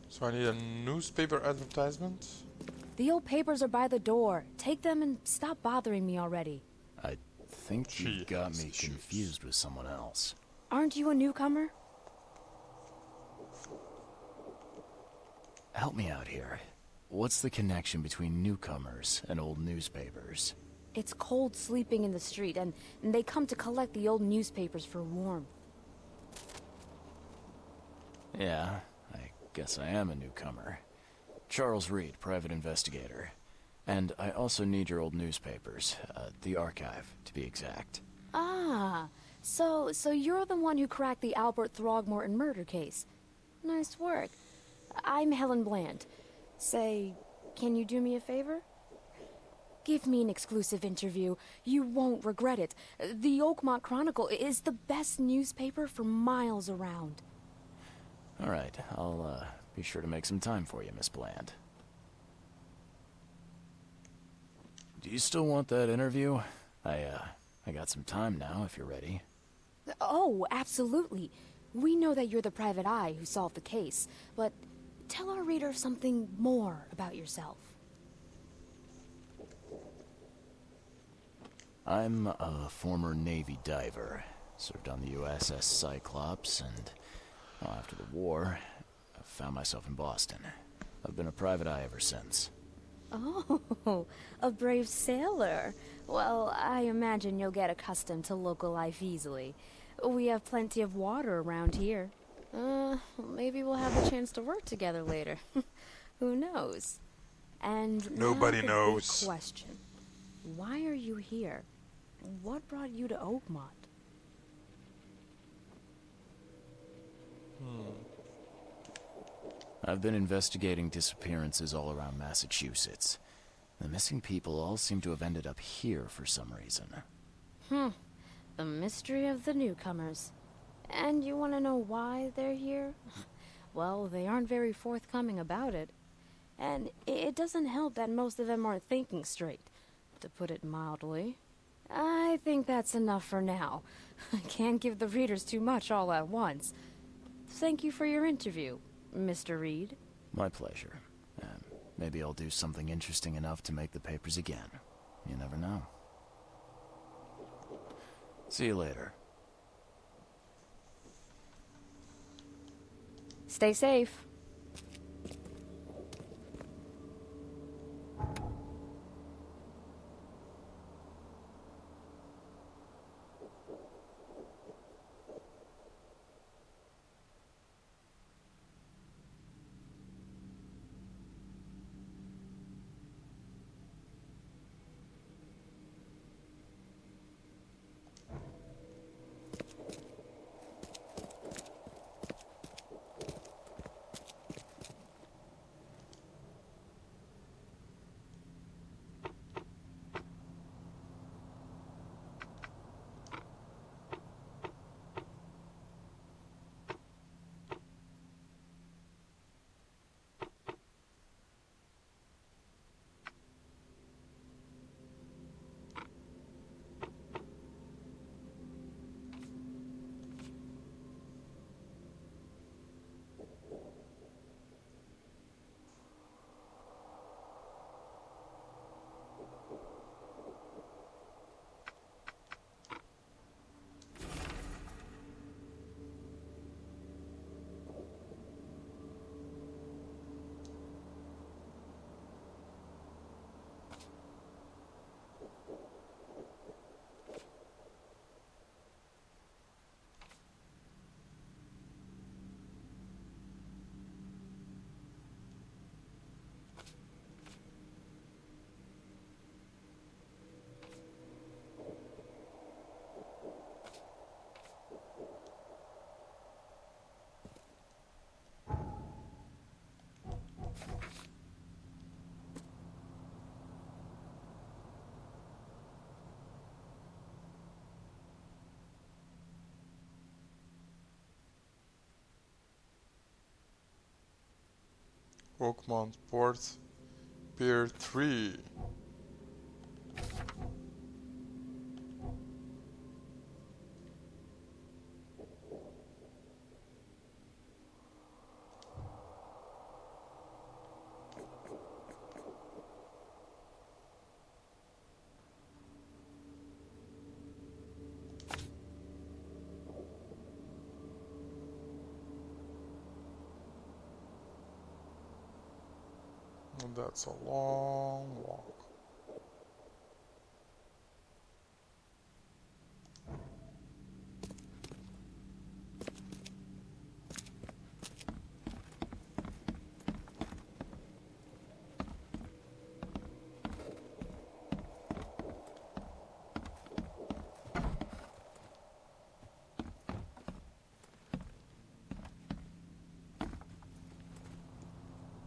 Speaker 1: So I need a newspaper advertisement.
Speaker 8: The old papers are by the door. Take them and stop bothering me already.
Speaker 2: I think
Speaker 1: She
Speaker 2: you got
Speaker 1: has
Speaker 2: me
Speaker 1: issues.
Speaker 2: confused with someone else.
Speaker 8: Aren't you a newcomer?
Speaker 2: Help me out here. What's the connection between newcomers and old newspapers?
Speaker 8: It's cold sleeping in the street, and they come to collect the old newspapers for warmth.
Speaker 2: Yeah, I guess I am a newcomer. Charles Reed, private investigator. And I also need your old newspapers, the archive, to be exact.
Speaker 8: Ah, so you're the one who cracked the Albert Throgmorton murder case. Nice work. I'm Helen Bland. Say, can you do me a favor? Give me an exclusive interview. You won't regret it. The Oakmont Chronicle is the best newspaper for miles around.
Speaker 2: All right, I'll be sure to make some time for you, Miss Bland. Do you still want that interview? I got some time now, if you're ready.
Speaker 8: Oh, absolutely. We know that you're the private eye who solved the case, but tell our reader something more about yourself.
Speaker 2: I'm a former Navy diver. Served on the USS Cyclops, and well, after the war, I found myself in Boston. I've been a private eye ever since.
Speaker 8: Oh, a brave sailor. Well, I imagine you'll get accustomed to local life easily. We have plenty of water around here. Maybe we'll have a chance to work together later. Who knows? And
Speaker 1: Nobody
Speaker 8: now the big
Speaker 1: knows.
Speaker 8: question. Why are you here? What brought you to Oakmont?
Speaker 2: I've been investigating disappearances all around Massachusetts. The missing people all seem to have ended up here for some reason.
Speaker 8: The mystery of the newcomers. And you want to know why they're here? Well, they aren't very forthcoming about it. And it doesn't help that most of them aren't thinking straight, to put it mildly. I think that's enough for now. I can't give the readers too much all at once. Thank you for your interview, Mr. Reed.
Speaker 2: My pleasure. Maybe I'll do something interesting enough to make the papers again. You never know. See you later.
Speaker 8: Stay safe.
Speaker 1: Oakmont Port, Pier 3. And that's a long walk.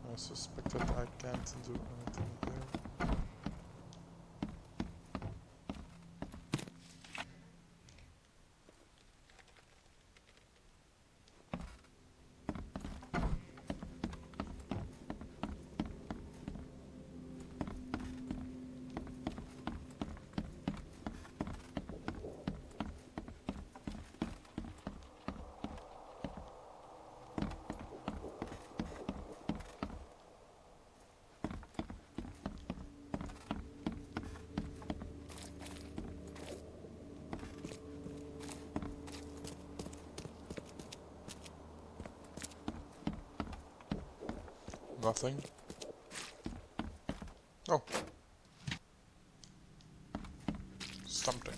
Speaker 1: I suspected I can't do anything here. Nothing. Oh. Something.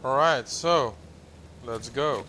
Speaker 1: Alright, so let's go.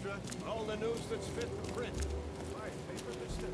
Speaker 4: extra. All the news that's fit for print. Fine paper that's still.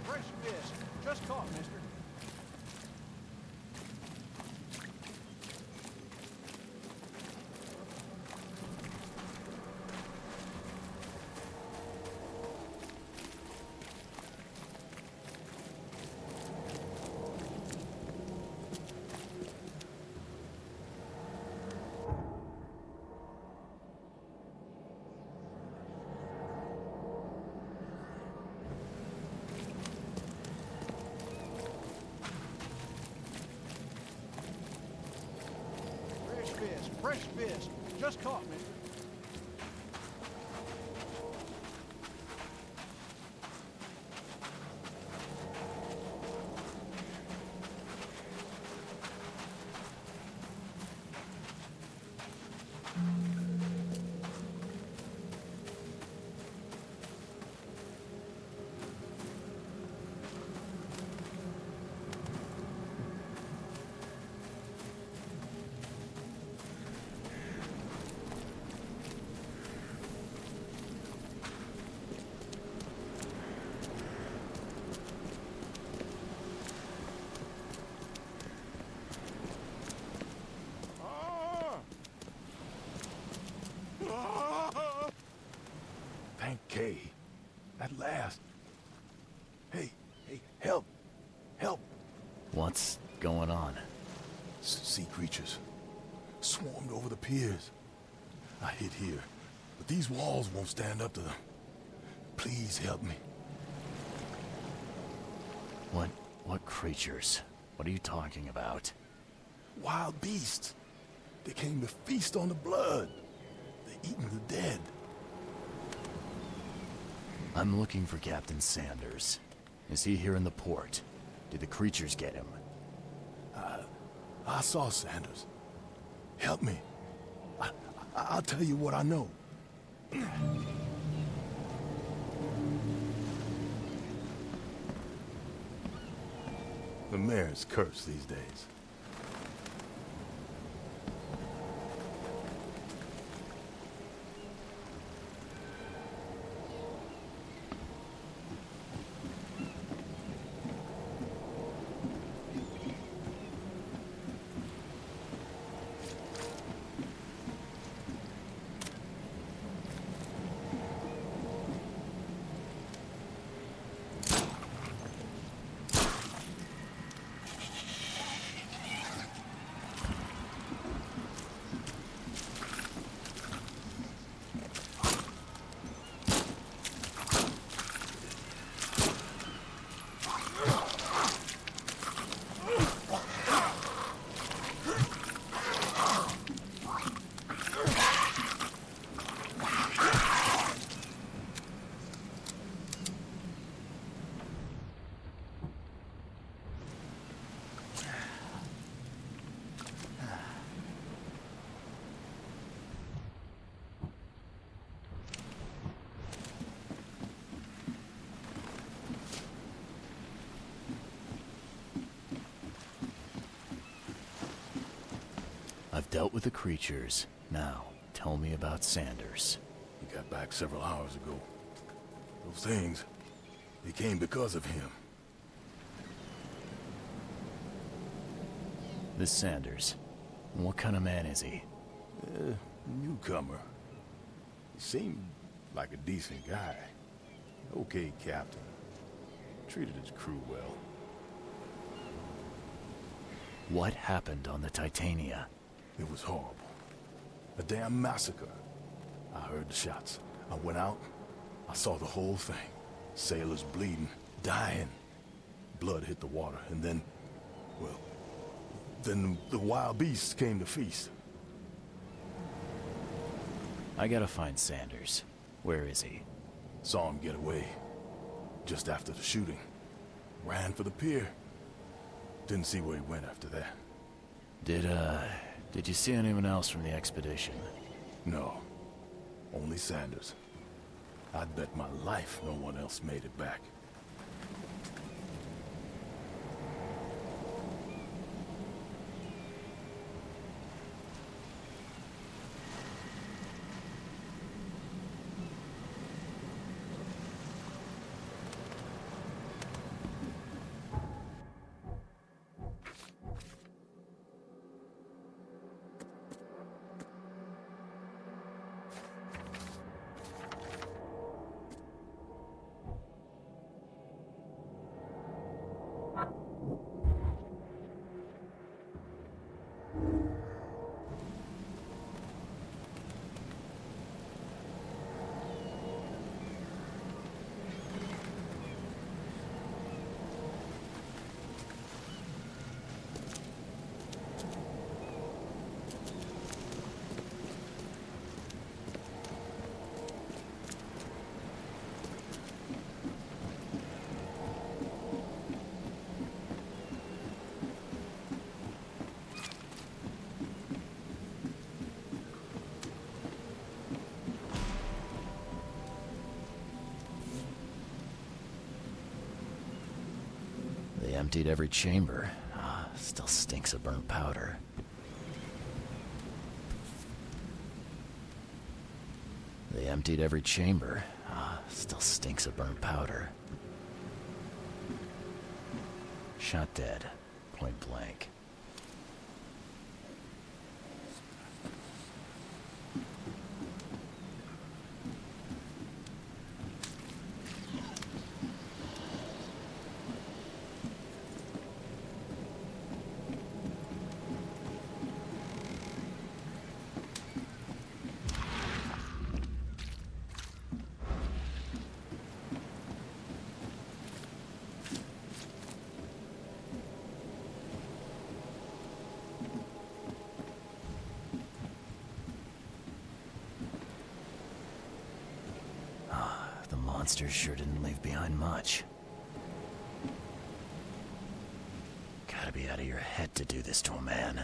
Speaker 4: Fresh fish. Just caught, mister. Fresh fish. Just caught, mister.
Speaker 3: Thank Kay. At last. Hey, help! Help!
Speaker 2: What's going on?
Speaker 3: Sea creatures. Swarmed over the piers. I hid here, but these walls won't stand up to them. Please help me.
Speaker 2: What creatures? What are you talking about?
Speaker 3: Wild beasts. They came to feast on the blood. They're eating the dead.
Speaker 2: I'm looking for Captain Sanders. Is he here in the port? Did the creatures get him?
Speaker 3: I saw Sanders. Help me. I'll tell you what I know.
Speaker 9: The mayor's cursed these days.
Speaker 2: I've dealt with the creatures. Now, tell me about Sanders.
Speaker 9: He got back several hours ago. Those things, they came because of him.
Speaker 2: This Sanders, what kind of man is he?
Speaker 9: Newcomer. He seemed like a decent guy. Okay, Captain. Treated his crew well.
Speaker 2: What happened on the Titania?
Speaker 9: It was horrible. A damn massacre. I heard the shots. I went out. I saw the whole thing. Sailors bleeding, dying. Blood hit the water, and then, well, then the wild beasts came to feast.
Speaker 2: I gotta find Sanders. Where is he?
Speaker 9: Saw him get away. Just after the shooting. Ran for the pier. Didn't see where he went after that.
Speaker 2: Did you see anyone else from the expedition?
Speaker 9: No. Only Sanders. I'd bet my life no one else made it back.
Speaker 2: They emptied every chamber. Still stinks of burnt powder. They emptied every chamber. Still stinks of burnt powder. Shot dead. Point blank. The monsters sure didn't leave behind much. Gotta be out of your head to do this to a man.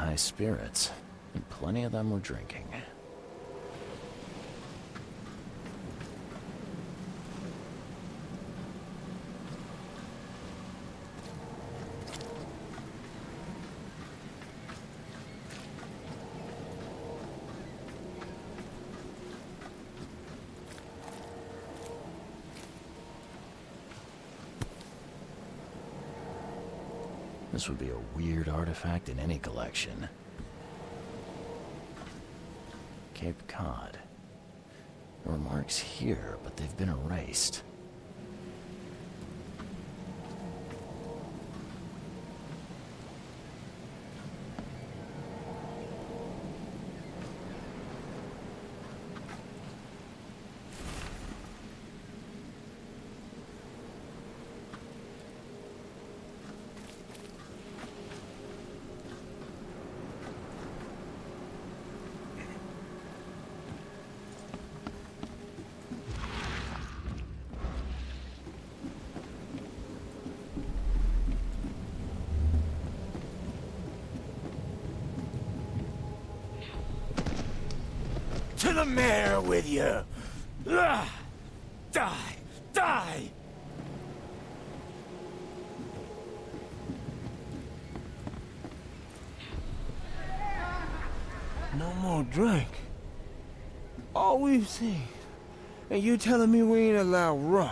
Speaker 2: high spirits, and plenty of them were drinking. This would be a weird artifact in any collection. Cape Cod. There were marks here, but they've been erased.
Speaker 6: To the mayor with you! Die! Die!
Speaker 10: No more drink. All we've seen. And you telling me we ain't allowed rum?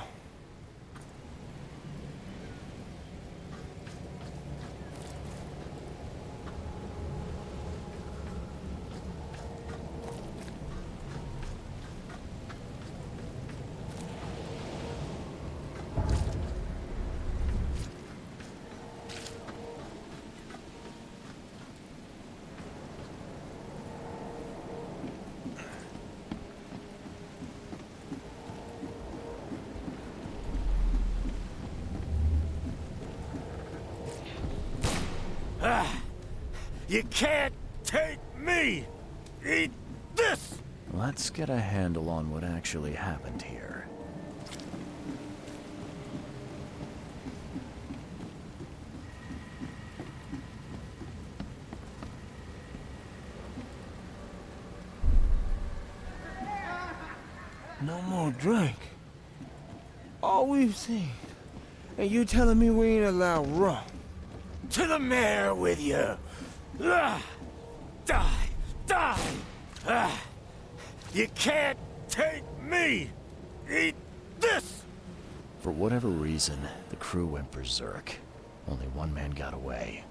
Speaker 6: You can't take me! Eat this!
Speaker 2: Let's get a handle on what actually happened here.
Speaker 10: No more drink. All we've seen. And you telling me we ain't allowed rum?
Speaker 6: To the mayor with you! Die! You can't take me! Eat this!
Speaker 2: For whatever reason, the crew went berserk. Only one man got away.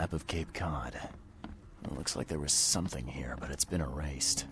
Speaker 2: map of Cape Cod. It looks like there was something here, but it's been erased.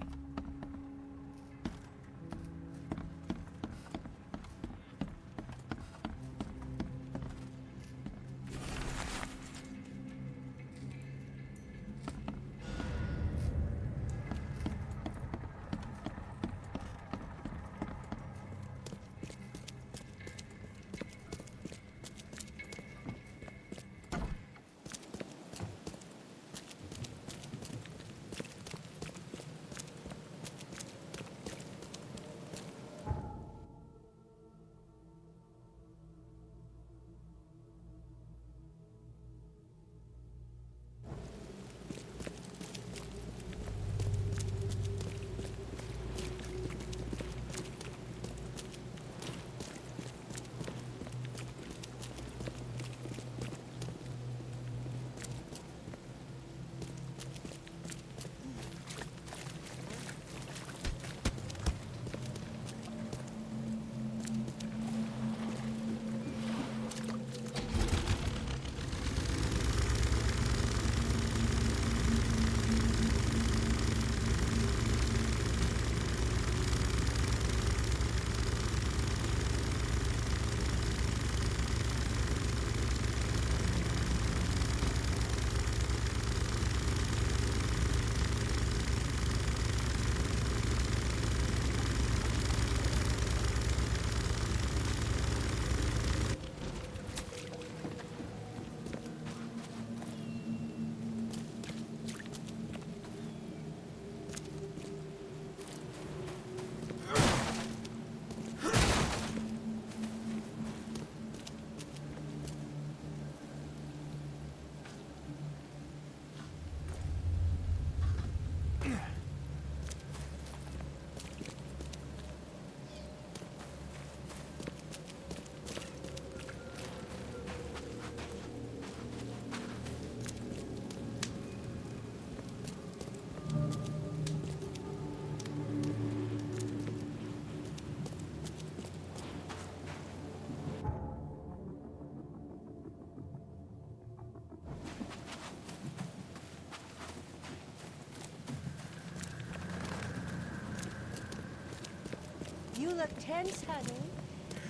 Speaker 11: You look tense, honey.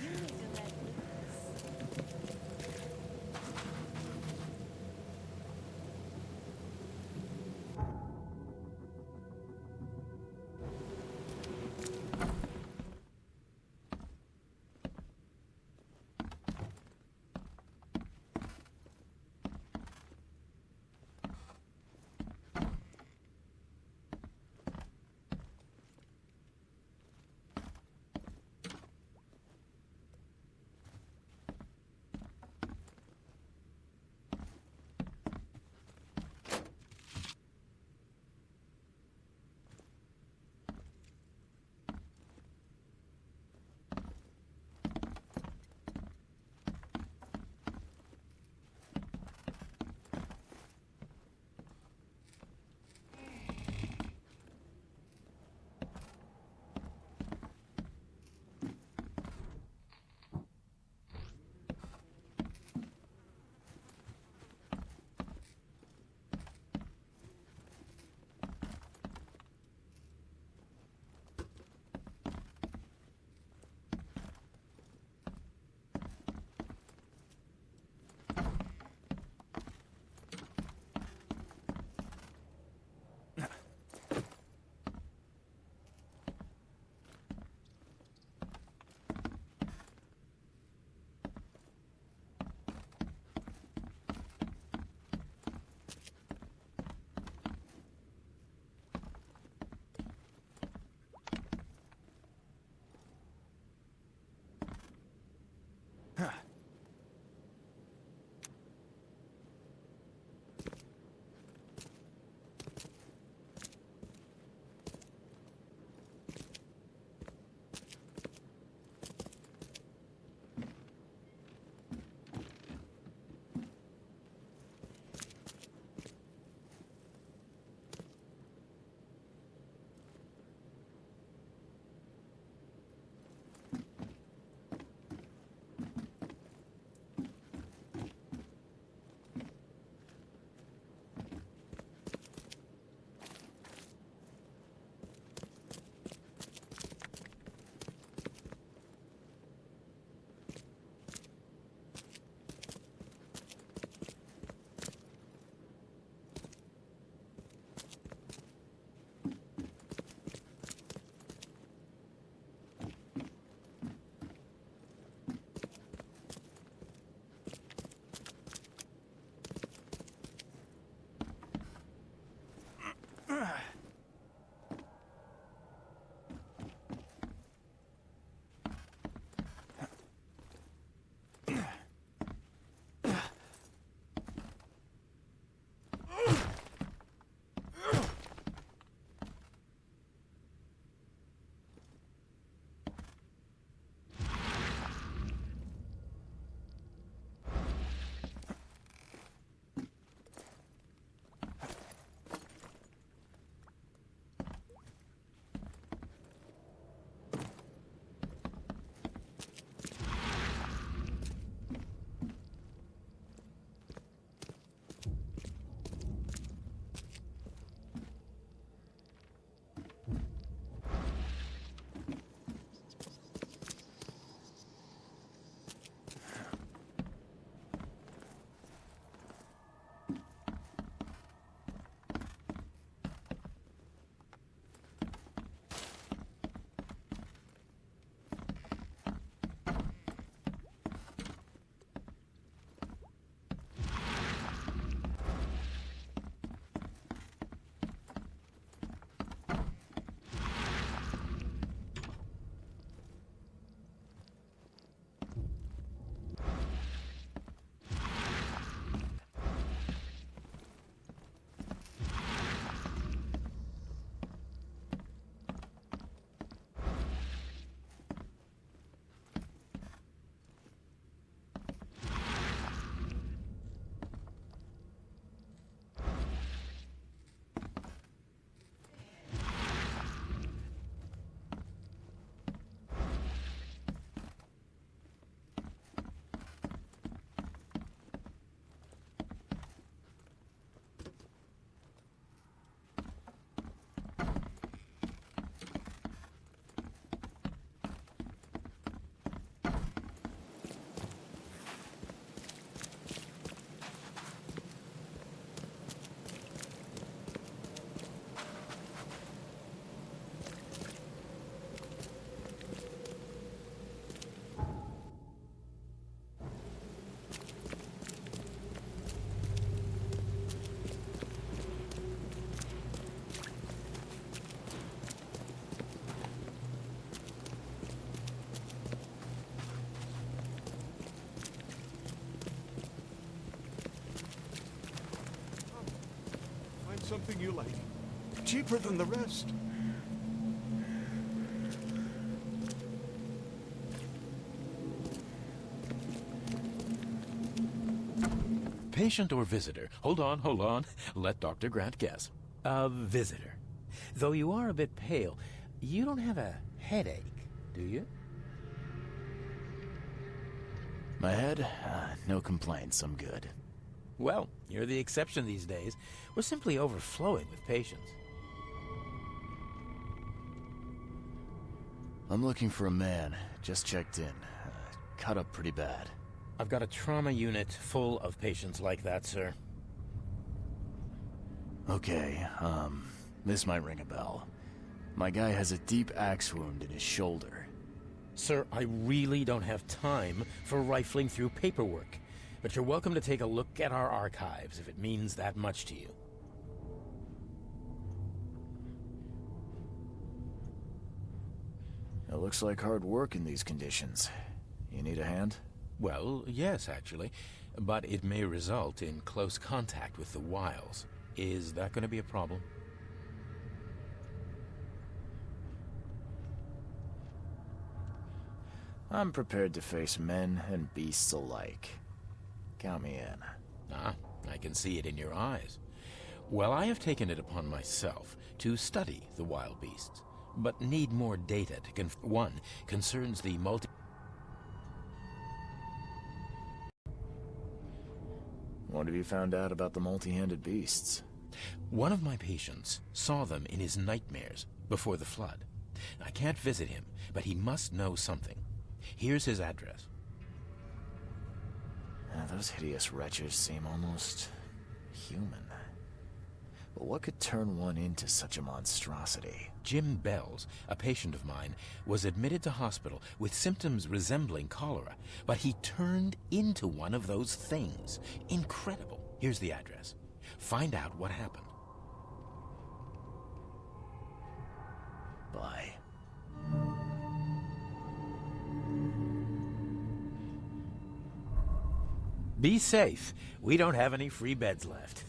Speaker 11: You need to let loose.
Speaker 3: something you like. Cheaper than the rest.
Speaker 12: Patient or visitor? Hold on. Let Dr. Grant guess. A visitor. Though you are a bit pale, you don't have a headache, do you?
Speaker 2: My head? No complaints, I'm good.
Speaker 12: Well, you're the exception these days. We're simply overflowing with patients.
Speaker 2: I'm looking for a man. Just checked in. Cut up pretty bad.
Speaker 12: I've got a trauma unit full of patients like that, sir.
Speaker 2: Okay, this might ring a bell. My guy has a deep axe wound in his shoulder.
Speaker 12: Sir, I really don't have time for rifling through paperwork. But you're welcome to take a look at our archives if it means that much to you.
Speaker 2: It looks like hard work in these conditions. You need a hand?
Speaker 12: Well, yes, actually. But it may result in close contact with the Wiles. Is that going to be a problem?
Speaker 2: I'm prepared to face men and beasts alike. Count me in.
Speaker 12: Ah, I can see it in your eyes. Well, I have taken it upon myself to study the wild beasts, but need more data to one concerns the
Speaker 2: What have you found out about the multi-handed beasts?
Speaker 12: One of my patients saw them in his nightmares before the flood. I can't visit him, but he must know something. Here's his address.
Speaker 2: Those hideous wretches seem almost human. But what could turn one into such a monstrosity?
Speaker 12: Jim Bells, a patient of mine, was admitted to hospital with symptoms resembling cholera, but he turned into one of those things. Incredible. Here's the address. Find out what happened.
Speaker 2: Bye.
Speaker 12: Be safe. We don't have any free beds left.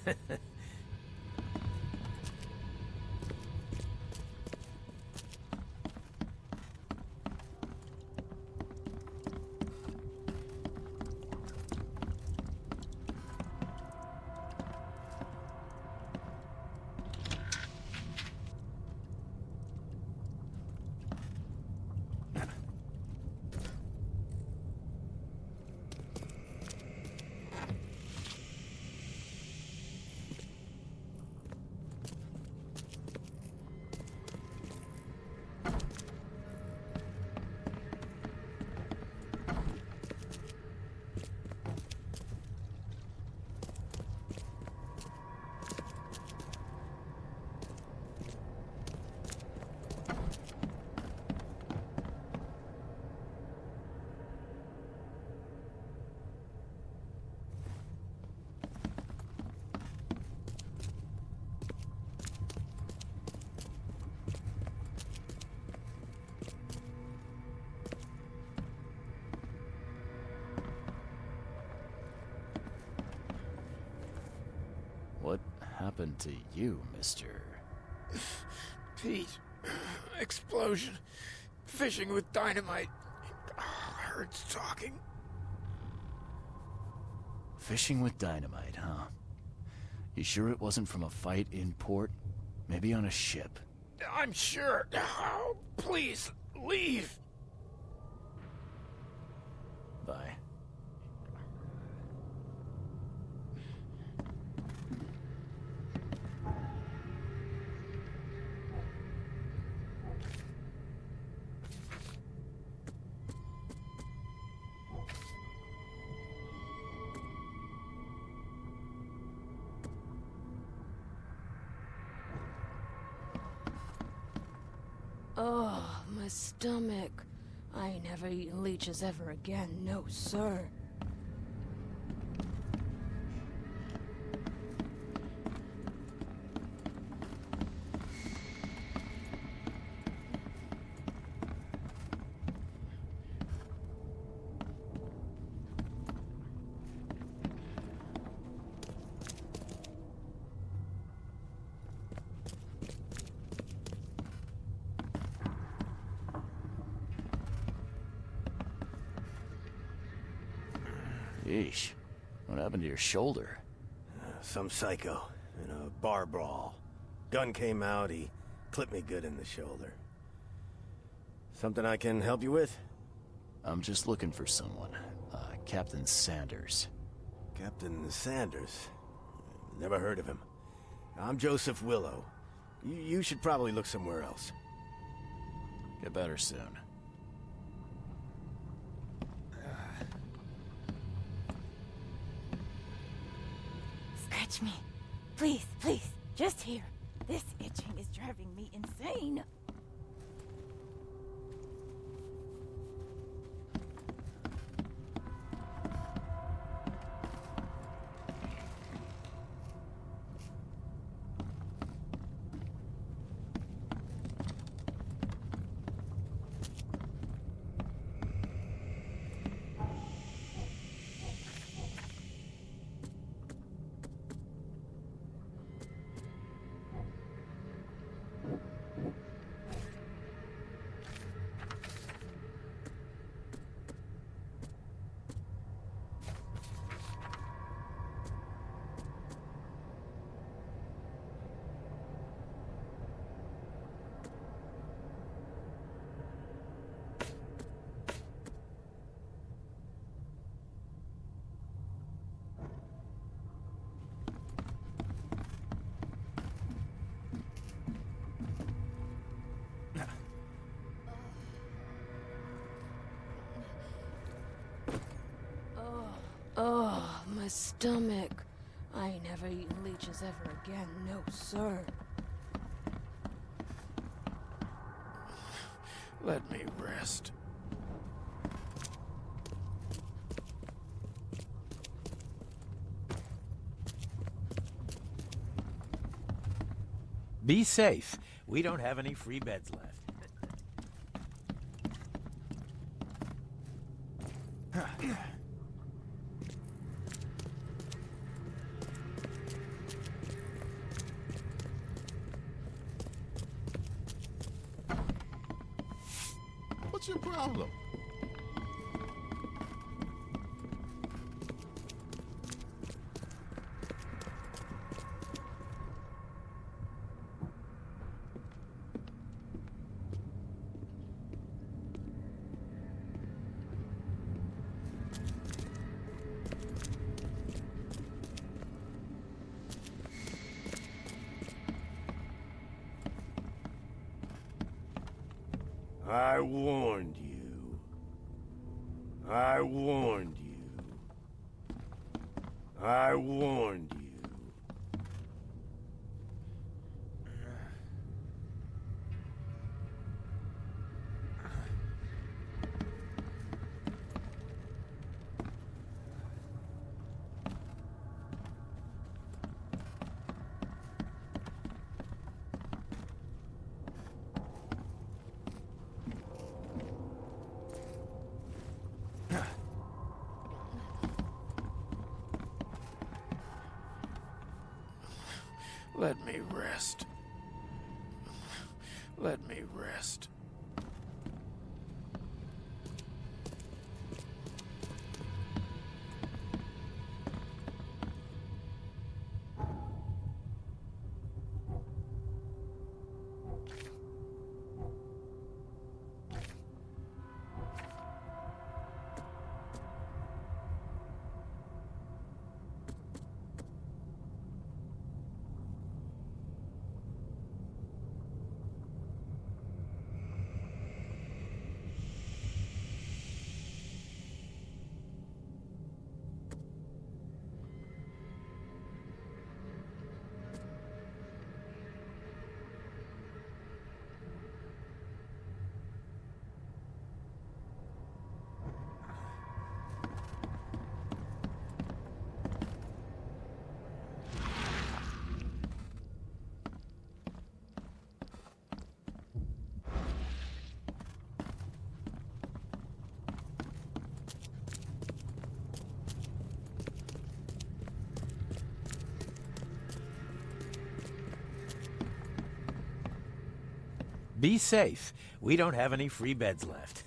Speaker 2: What happened to you, mister?
Speaker 10: Pete. Explosion. Fishing with dynamite. Hurts talking.
Speaker 2: Fishing with dynamite, huh? You sure it wasn't from a fight in port? Maybe on a ship?
Speaker 10: I'm sure. Oh, please, leave.
Speaker 2: Bye.
Speaker 8: Oh, my stomach. I ain't never eaten leeches ever again, no sir.
Speaker 2: Yeesh. What happened to your shoulder?
Speaker 10: Some psycho in a bar brawl. Gun came out, he clipped me good in the shoulder. Something I can help you with?
Speaker 2: I'm just looking for someone. Captain Sanders.
Speaker 10: Captain Sanders? Never heard of him. I'm Joseph Willow. You should probably look somewhere else.
Speaker 2: Get better soon.
Speaker 13: Scratch me. Please, please. Just here. This itching is driving me insane.
Speaker 8: Oh, my stomach. I ain't never eaten leeches ever again, no sir.
Speaker 10: Let me rest.
Speaker 12: Be safe. We don't have any free beds left.
Speaker 9: What's your problem?
Speaker 10: I warned you. I warned you. I warned you. Let me rest. Let me rest.
Speaker 12: Be safe. We don't have any free beds left.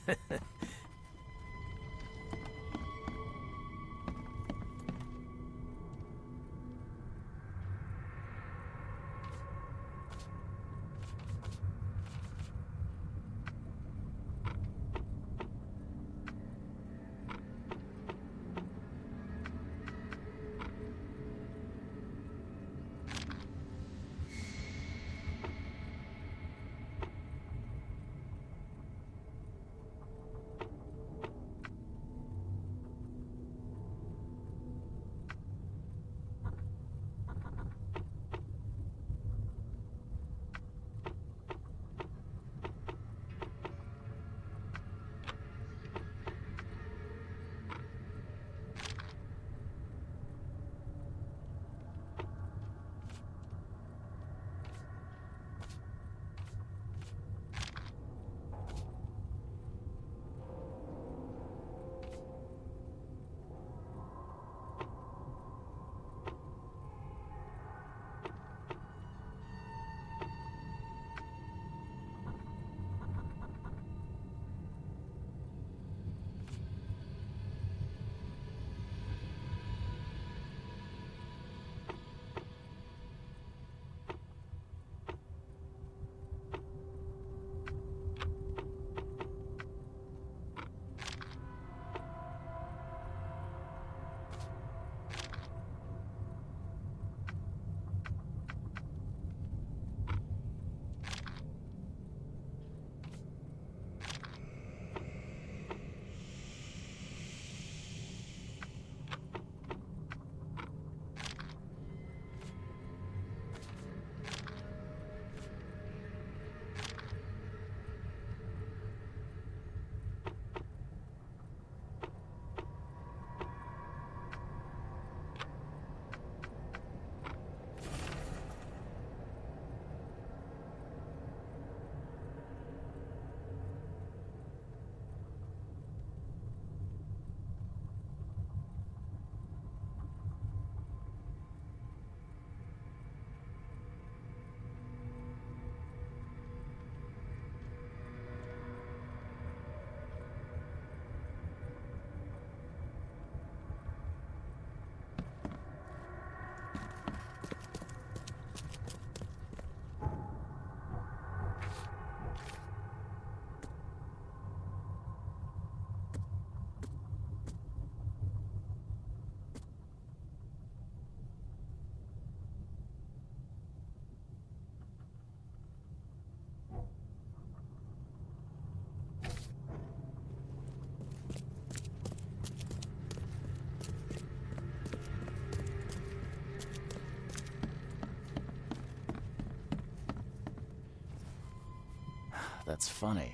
Speaker 2: That's funny.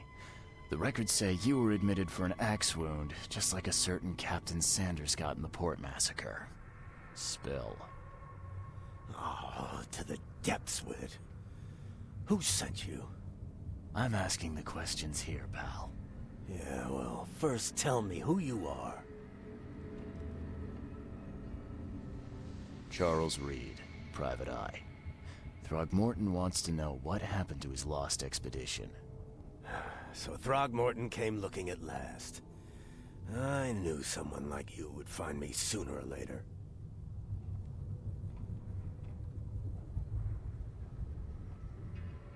Speaker 2: The records say you were admitted for an axe wound, just like a certain Captain Sanders got in the port massacre. Spill.
Speaker 10: Oh, to the depths with it. Who sent you?
Speaker 2: I'm asking the questions here, pal.
Speaker 10: Yeah, well, first tell me who you are.
Speaker 2: Charles Reed, Private Eye. Throgmorton wants to know what happened to his lost expedition.
Speaker 10: So Throgmorton came looking at last. I knew someone like you would find me sooner or later.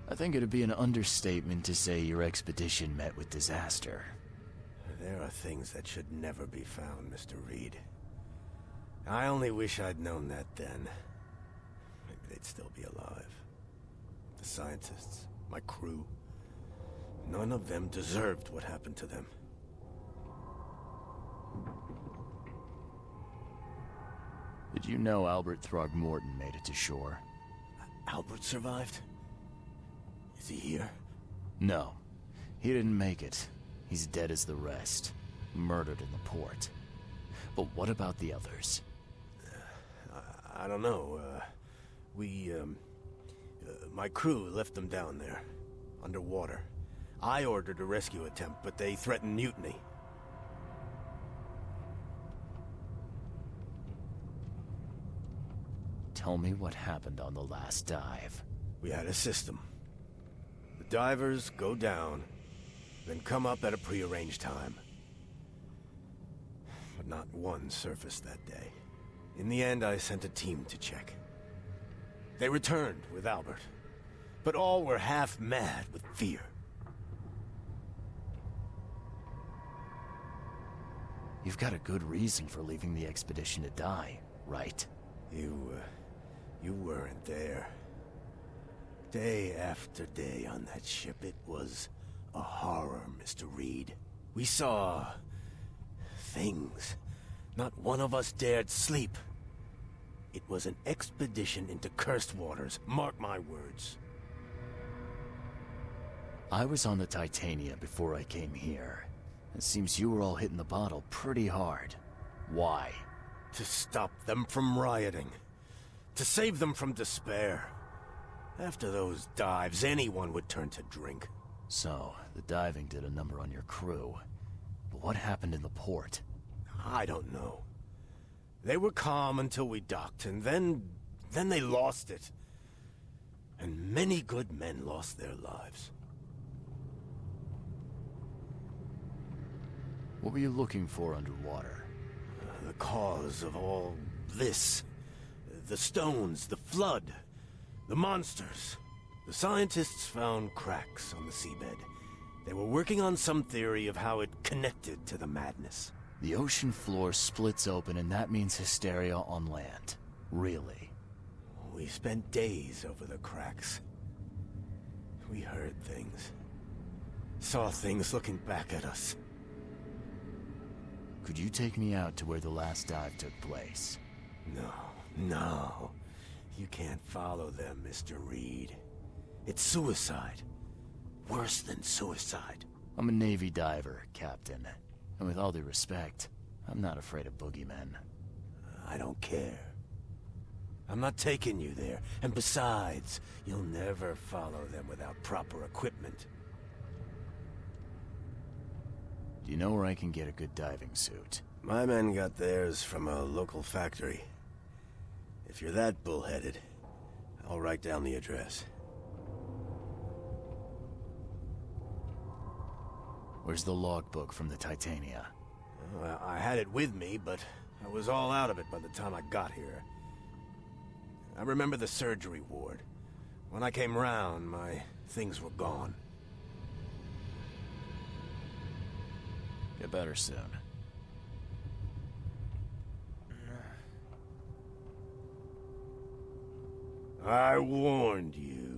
Speaker 2: I think it'd be an understatement to say your expedition met with disaster.
Speaker 10: There are things that should never be found, Mr. Reed. I only wish I'd known that then. Maybe they'd still be alive. The scientists, my crew, none of them deserved what happened to them.
Speaker 2: Did you know Albert Throgmorton made it to shore?
Speaker 10: Albert survived? Is he here?
Speaker 2: No. He didn't make it. He's dead as the rest. Murdered in the port. But what about the others?
Speaker 10: I don't know. My crew left them down there, underwater. I ordered a rescue attempt, but they threatened mutiny.
Speaker 2: Tell me what happened on the last dive.
Speaker 10: We had a system. The divers go down, then come up at a prearranged time. But not one surfaced that day. In the end, I sent a team to check. They returned with Albert, but all were half mad with fear.
Speaker 2: You've got a good reason for leaving the expedition to die, right?
Speaker 10: You weren't there. Day after day on that ship, it was a horror, Mr. Reed. We saw things. Not one of us dared sleep. It was an expedition into cursed waters, mark my words.
Speaker 2: I was on the Titania before I came here. It seems you were all hitting the bottle pretty hard. Why?
Speaker 10: To stop them from rioting. To save them from despair. After those dives, anyone would turn to drink.
Speaker 2: So, the diving did a number on your crew. But what happened in the port?
Speaker 10: I don't know. They were calm until we docked, and then they lost it. And many good men lost their lives.
Speaker 2: What were you looking for underwater?
Speaker 10: The cause of all this. The stones, the flood, the monsters. The scientists found cracks on the seabed. They were working on some theory of how it connected to the madness.
Speaker 2: The ocean floor splits open and that means hysteria on land. Really?
Speaker 10: We spent days over the cracks. We heard things. Saw things looking back at us.
Speaker 2: Could you take me out to where the last dive took place?
Speaker 10: No. You can't follow them, Mr. Reed. It's suicide. Worse than suicide.
Speaker 2: I'm a Navy diver, Captain. And with all due respect, I'm not afraid of boogeymen.
Speaker 10: I don't care. I'm not taking you there. And besides, you'll never follow them without proper equipment.
Speaker 2: Do you know where I can get a good diving suit?
Speaker 10: My men got theirs from a local factory. If you're that bullheaded, I'll write down the address.
Speaker 2: Where's the logbook from the Titania?
Speaker 10: Well, I had it with me, but I was all out of it by the time I got here. I remember the surgery ward. When I came round, my things were gone.
Speaker 2: Get better soon.
Speaker 10: I warned you.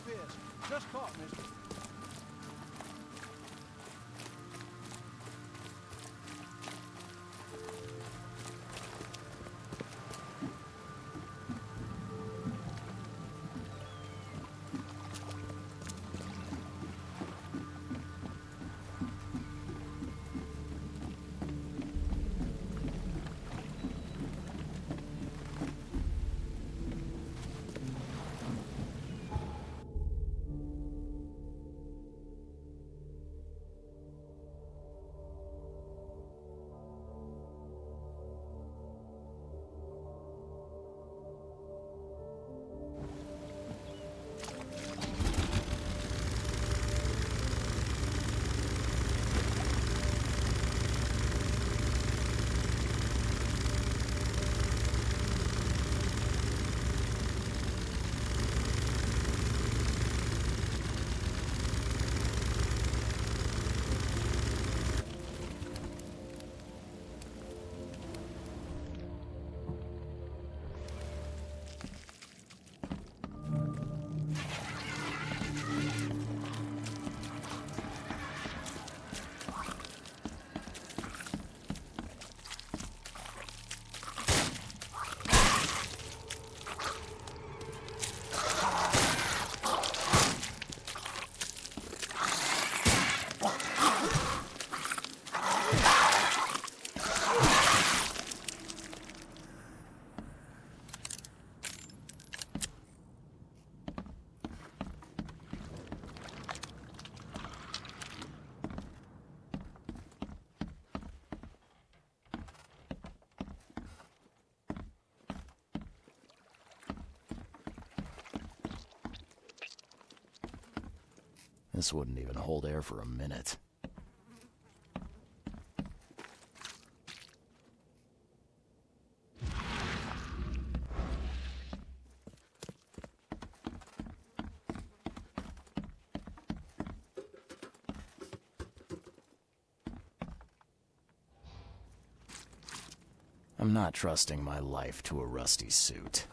Speaker 4: Fisk. Just caught, mister.
Speaker 2: This wouldn't even hold air for a minute. I'm not trusting my life to a rusty suit.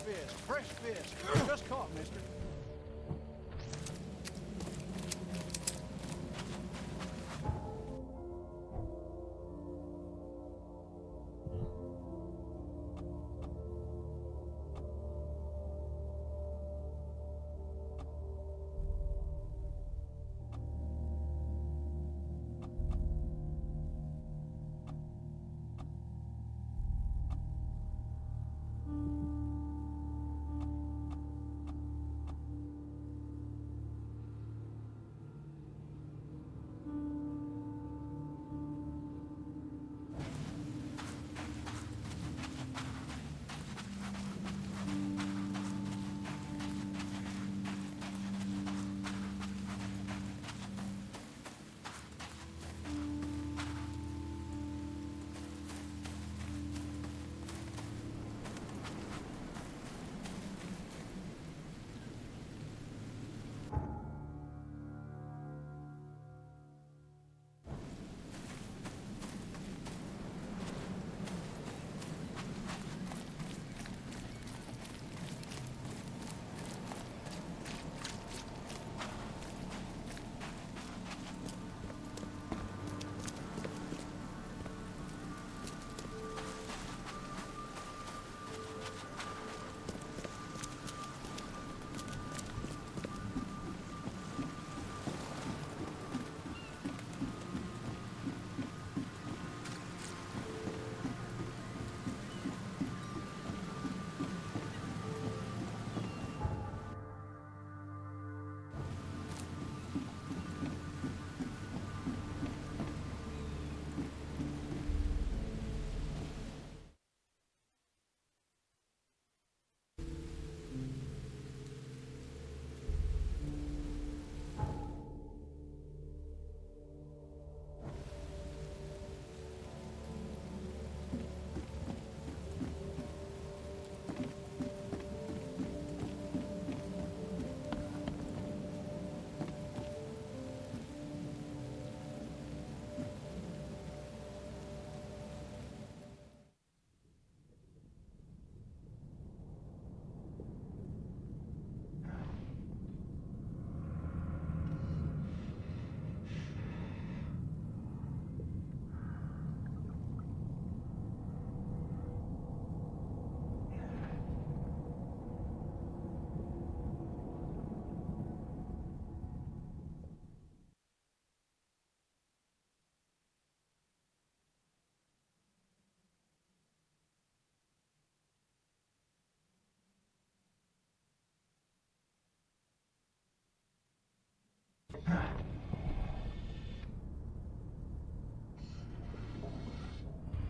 Speaker 4: fish, fresh fish. Just caught, mister.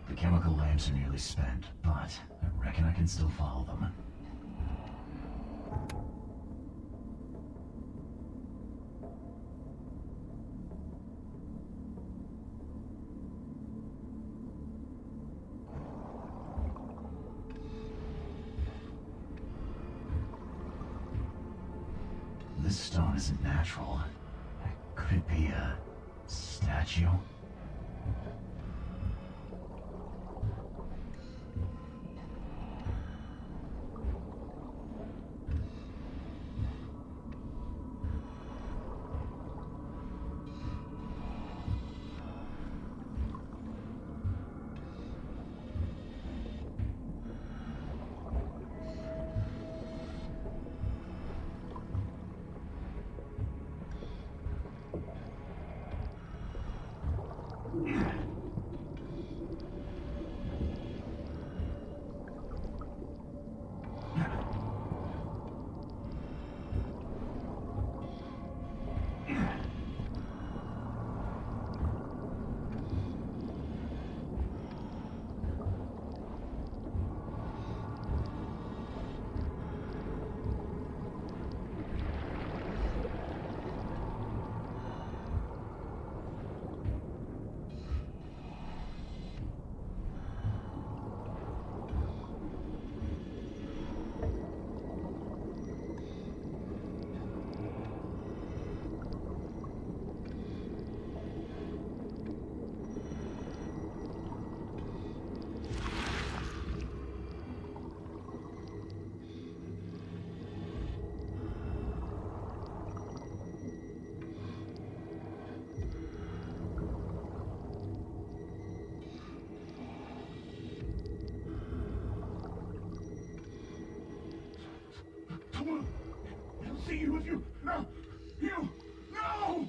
Speaker 14: The chemical lamps are nearly spent, but I reckon I can still follow them. This stone isn't natural. Could it be a statue?
Speaker 6: Come on. He'll see you if you... No! You... No!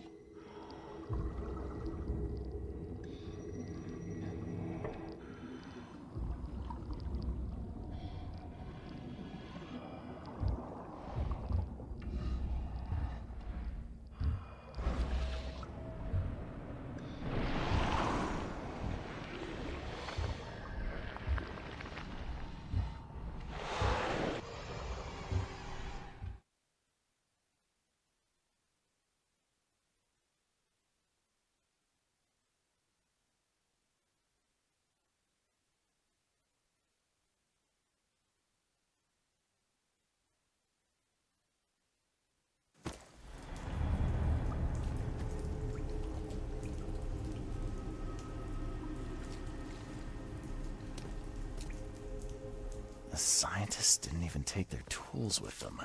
Speaker 2: The scientists didn't even take their tools with them.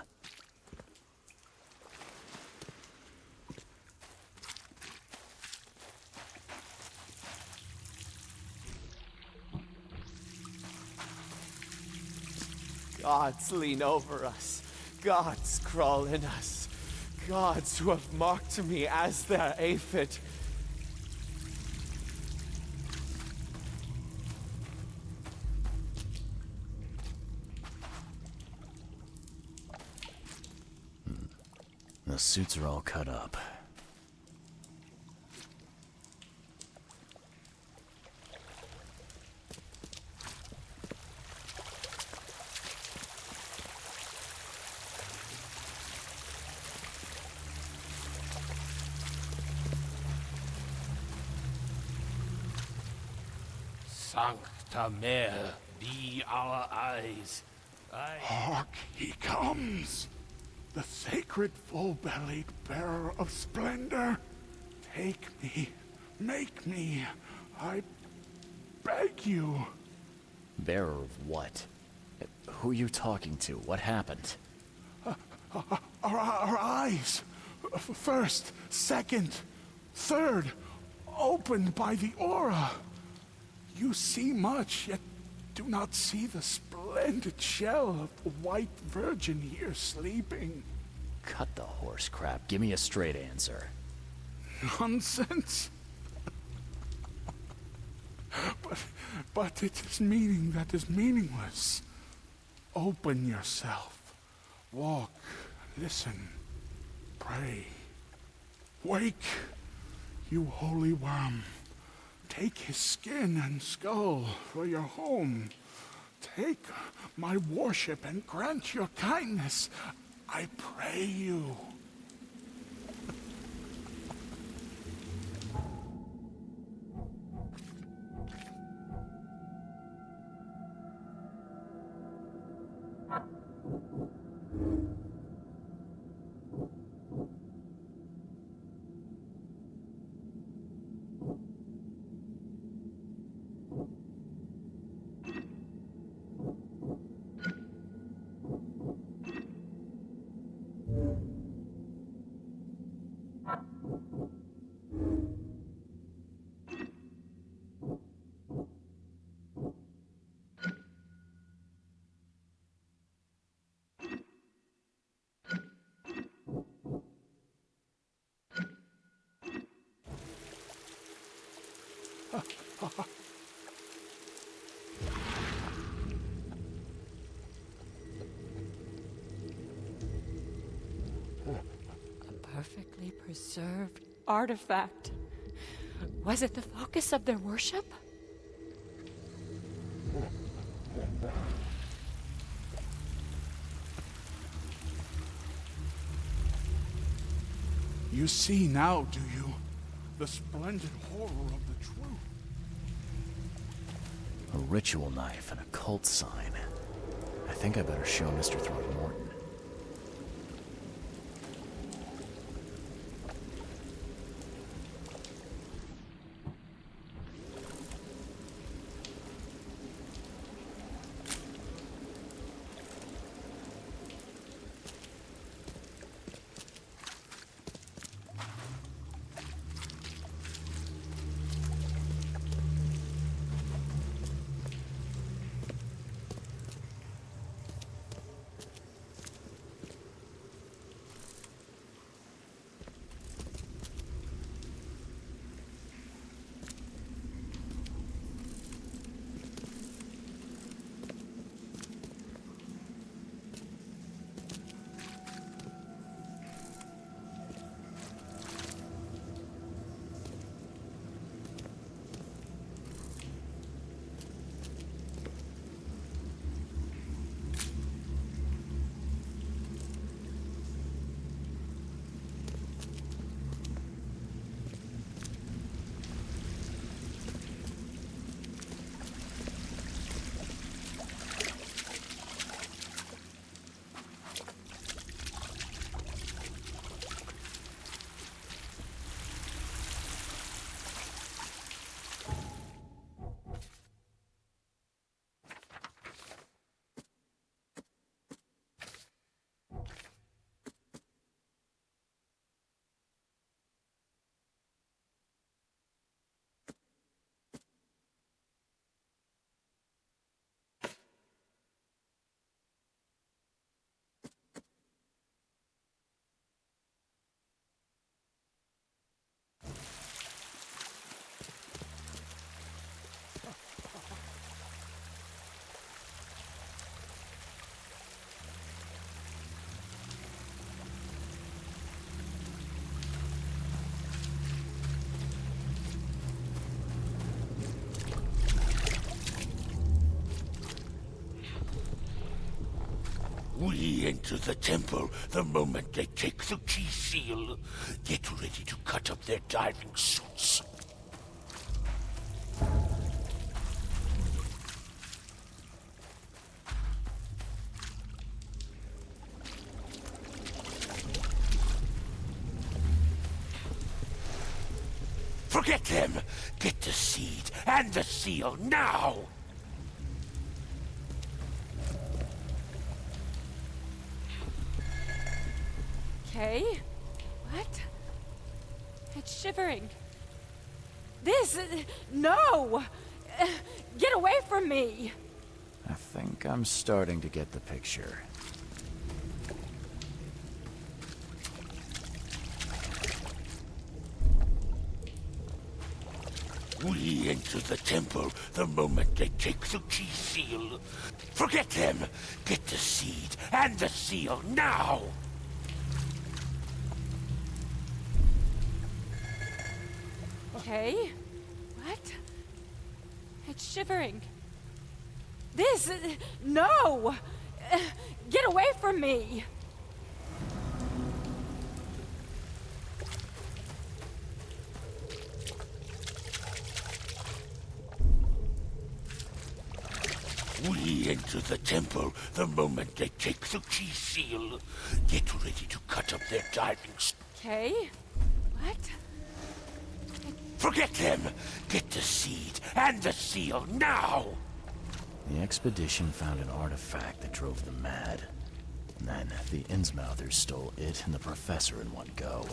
Speaker 15: Gods lean over us. Gods crawl in us. Gods who have marked me as their aphid.
Speaker 2: The suits are all cut up.
Speaker 6: Sancta Mare, be our eyes. Hark, he comes! The sacred full-bellied bearer of splendor. Take me, make me, I beg you.
Speaker 2: Bearer of what? Who are you talking to? What happened?
Speaker 6: Our eyes. First, second, third, opened by the aura. You see much, yet do not see the splendid shell of the white virgin here sleeping.
Speaker 2: Cut the horse crap. Give me a straight answer.
Speaker 6: Nonsense. But it is meaning that is meaningless. Open yourself. Walk, listen, pray. Wake, you holy worm. Take his skin and skull for your home. Take my worship and grant your kindness. I pray you.
Speaker 16: A perfectly preserved artifact. Was it the focus of their worship?
Speaker 6: You see now, do you? The splendid horror of the truth.
Speaker 2: A ritual knife and a cult sign. I think I better show Mr. Throckmorton.
Speaker 17: We enter the temple the moment they take the key seal. Get ready to cut up their diving suits. Forget them! Get the seed and the seal now!
Speaker 16: Okay. What? It's shivering. This... No! Get away from me!
Speaker 2: I think I'm starting to get the picture.
Speaker 17: We enter the temple the moment they take the key seal. Forget them! Get the seed and the seal now!
Speaker 16: Okay. What? It's shivering. This... No! Get away from me!
Speaker 17: We enter the temple the moment they take the key seal. Get ready to cut up their diving...
Speaker 16: Okay. What?
Speaker 17: Forget them! Get the seed and the seal now!
Speaker 2: The expedition found an artifact that drove them mad. And then the Innsmouthers stole it and the professor in one go.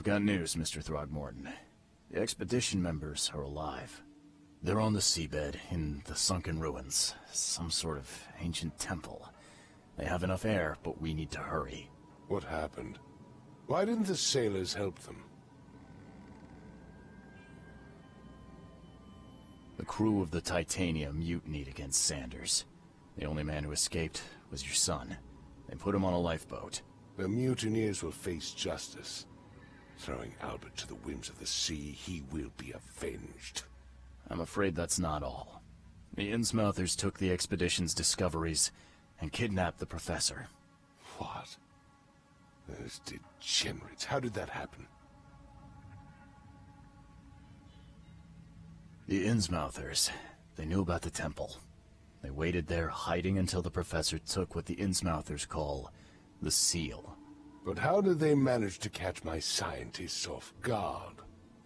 Speaker 2: got news, Mr. Throgmorton. The expedition members are alive. They're on the seabed, in the sunken ruins. Some sort of ancient temple. They have enough air, but we need to hurry.
Speaker 7: What happened? Why didn't the sailors help them?
Speaker 2: The crew of the Titania mutinied against Sanders. The only man who escaped was your son. They put him on a lifeboat.
Speaker 7: The mutineers will face justice. Throwing Albert to the whims of the sea, he will be avenged.
Speaker 2: I'm afraid that's not all. The Innsmouthers took the expedition's discoveries and kidnapped the professor.
Speaker 7: What? Those degenerates. How did that happen?
Speaker 2: The Innsmouthers. They knew about the temple. They waited there, hiding until the professor took what the Innsmouthers call the seal.
Speaker 7: But how did they manage to catch my scientists off guard?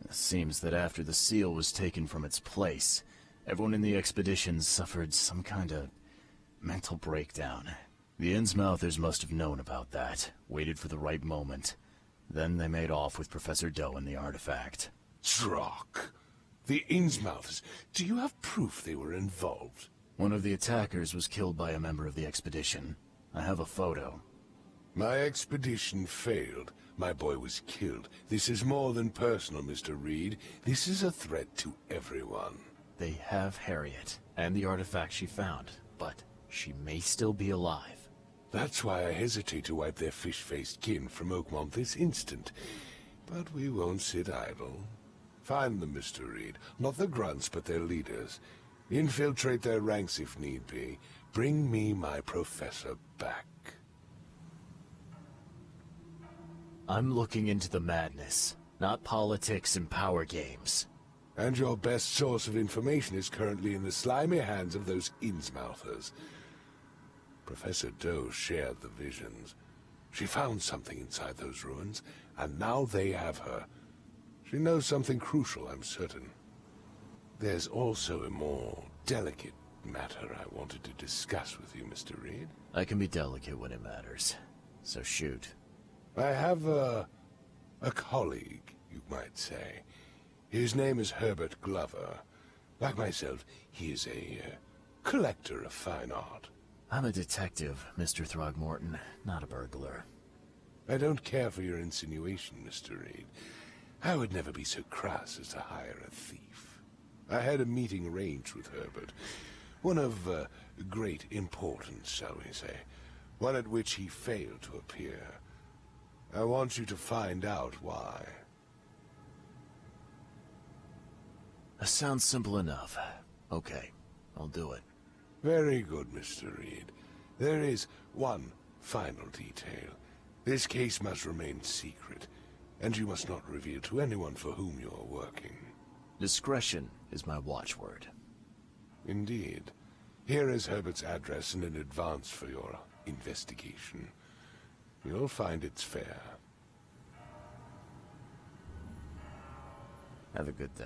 Speaker 2: It seems that after the seal was taken from its place, everyone in the expedition suffered some kind of mental breakdown. The Innsmouthers must have known about that, waited for the right moment. Then they made off with Professor Doe and the artifact.
Speaker 7: Drock! The Innsmouthers. Do you have proof they were involved?
Speaker 2: One of the attackers was killed by a member of the expedition. I have a photo.
Speaker 7: My expedition failed. My boy was killed. This is more than personal, Mr. Reed. This is a threat to everyone.
Speaker 2: They have Harriet, and the artifact she found, but she may still be alive.
Speaker 7: That's why I hesitate to wipe their fish-faced kin from Oakmont this instant. But we won't sit idle. Find them, Mr. Reed. Not the grunts, but their leaders. Infiltrate their ranks if need be. Bring me my professor back.
Speaker 2: I'm looking into the madness, not politics and power games.
Speaker 7: And your best source of information is currently in the slimy hands of those Innsmouthers. Professor Doe shared the visions. She found something inside those ruins, and now they have her. She knows something crucial, I'm certain. There's also a more delicate matter I wanted to discuss with you, Mr. Reed.
Speaker 2: I can be delicate when it matters, so shoot.
Speaker 7: I have a colleague, you might say. His name is Herbert Glover. Like myself, he is a collector of fine art.
Speaker 2: I'm a detective, Mr. Throgmorton, not a burglar.
Speaker 7: I don't care for your insinuation, Mr. Reed. I would never be so crass as to hire a thief. I had a meeting arranged with Herbert. One of great importance, shall we say. One at which he failed to appear. I want you to find out why.
Speaker 2: That sounds simple enough. Okay, I'll do it.
Speaker 7: Very good, Mr. Reed. There is one final detail. This case must remain secret, and you must not reveal to anyone for whom you are working.
Speaker 2: Discretion is my watchword.
Speaker 7: Indeed. Here is Herbert's address and an advance for your investigation. You'll find it's fair.
Speaker 2: Have a good day.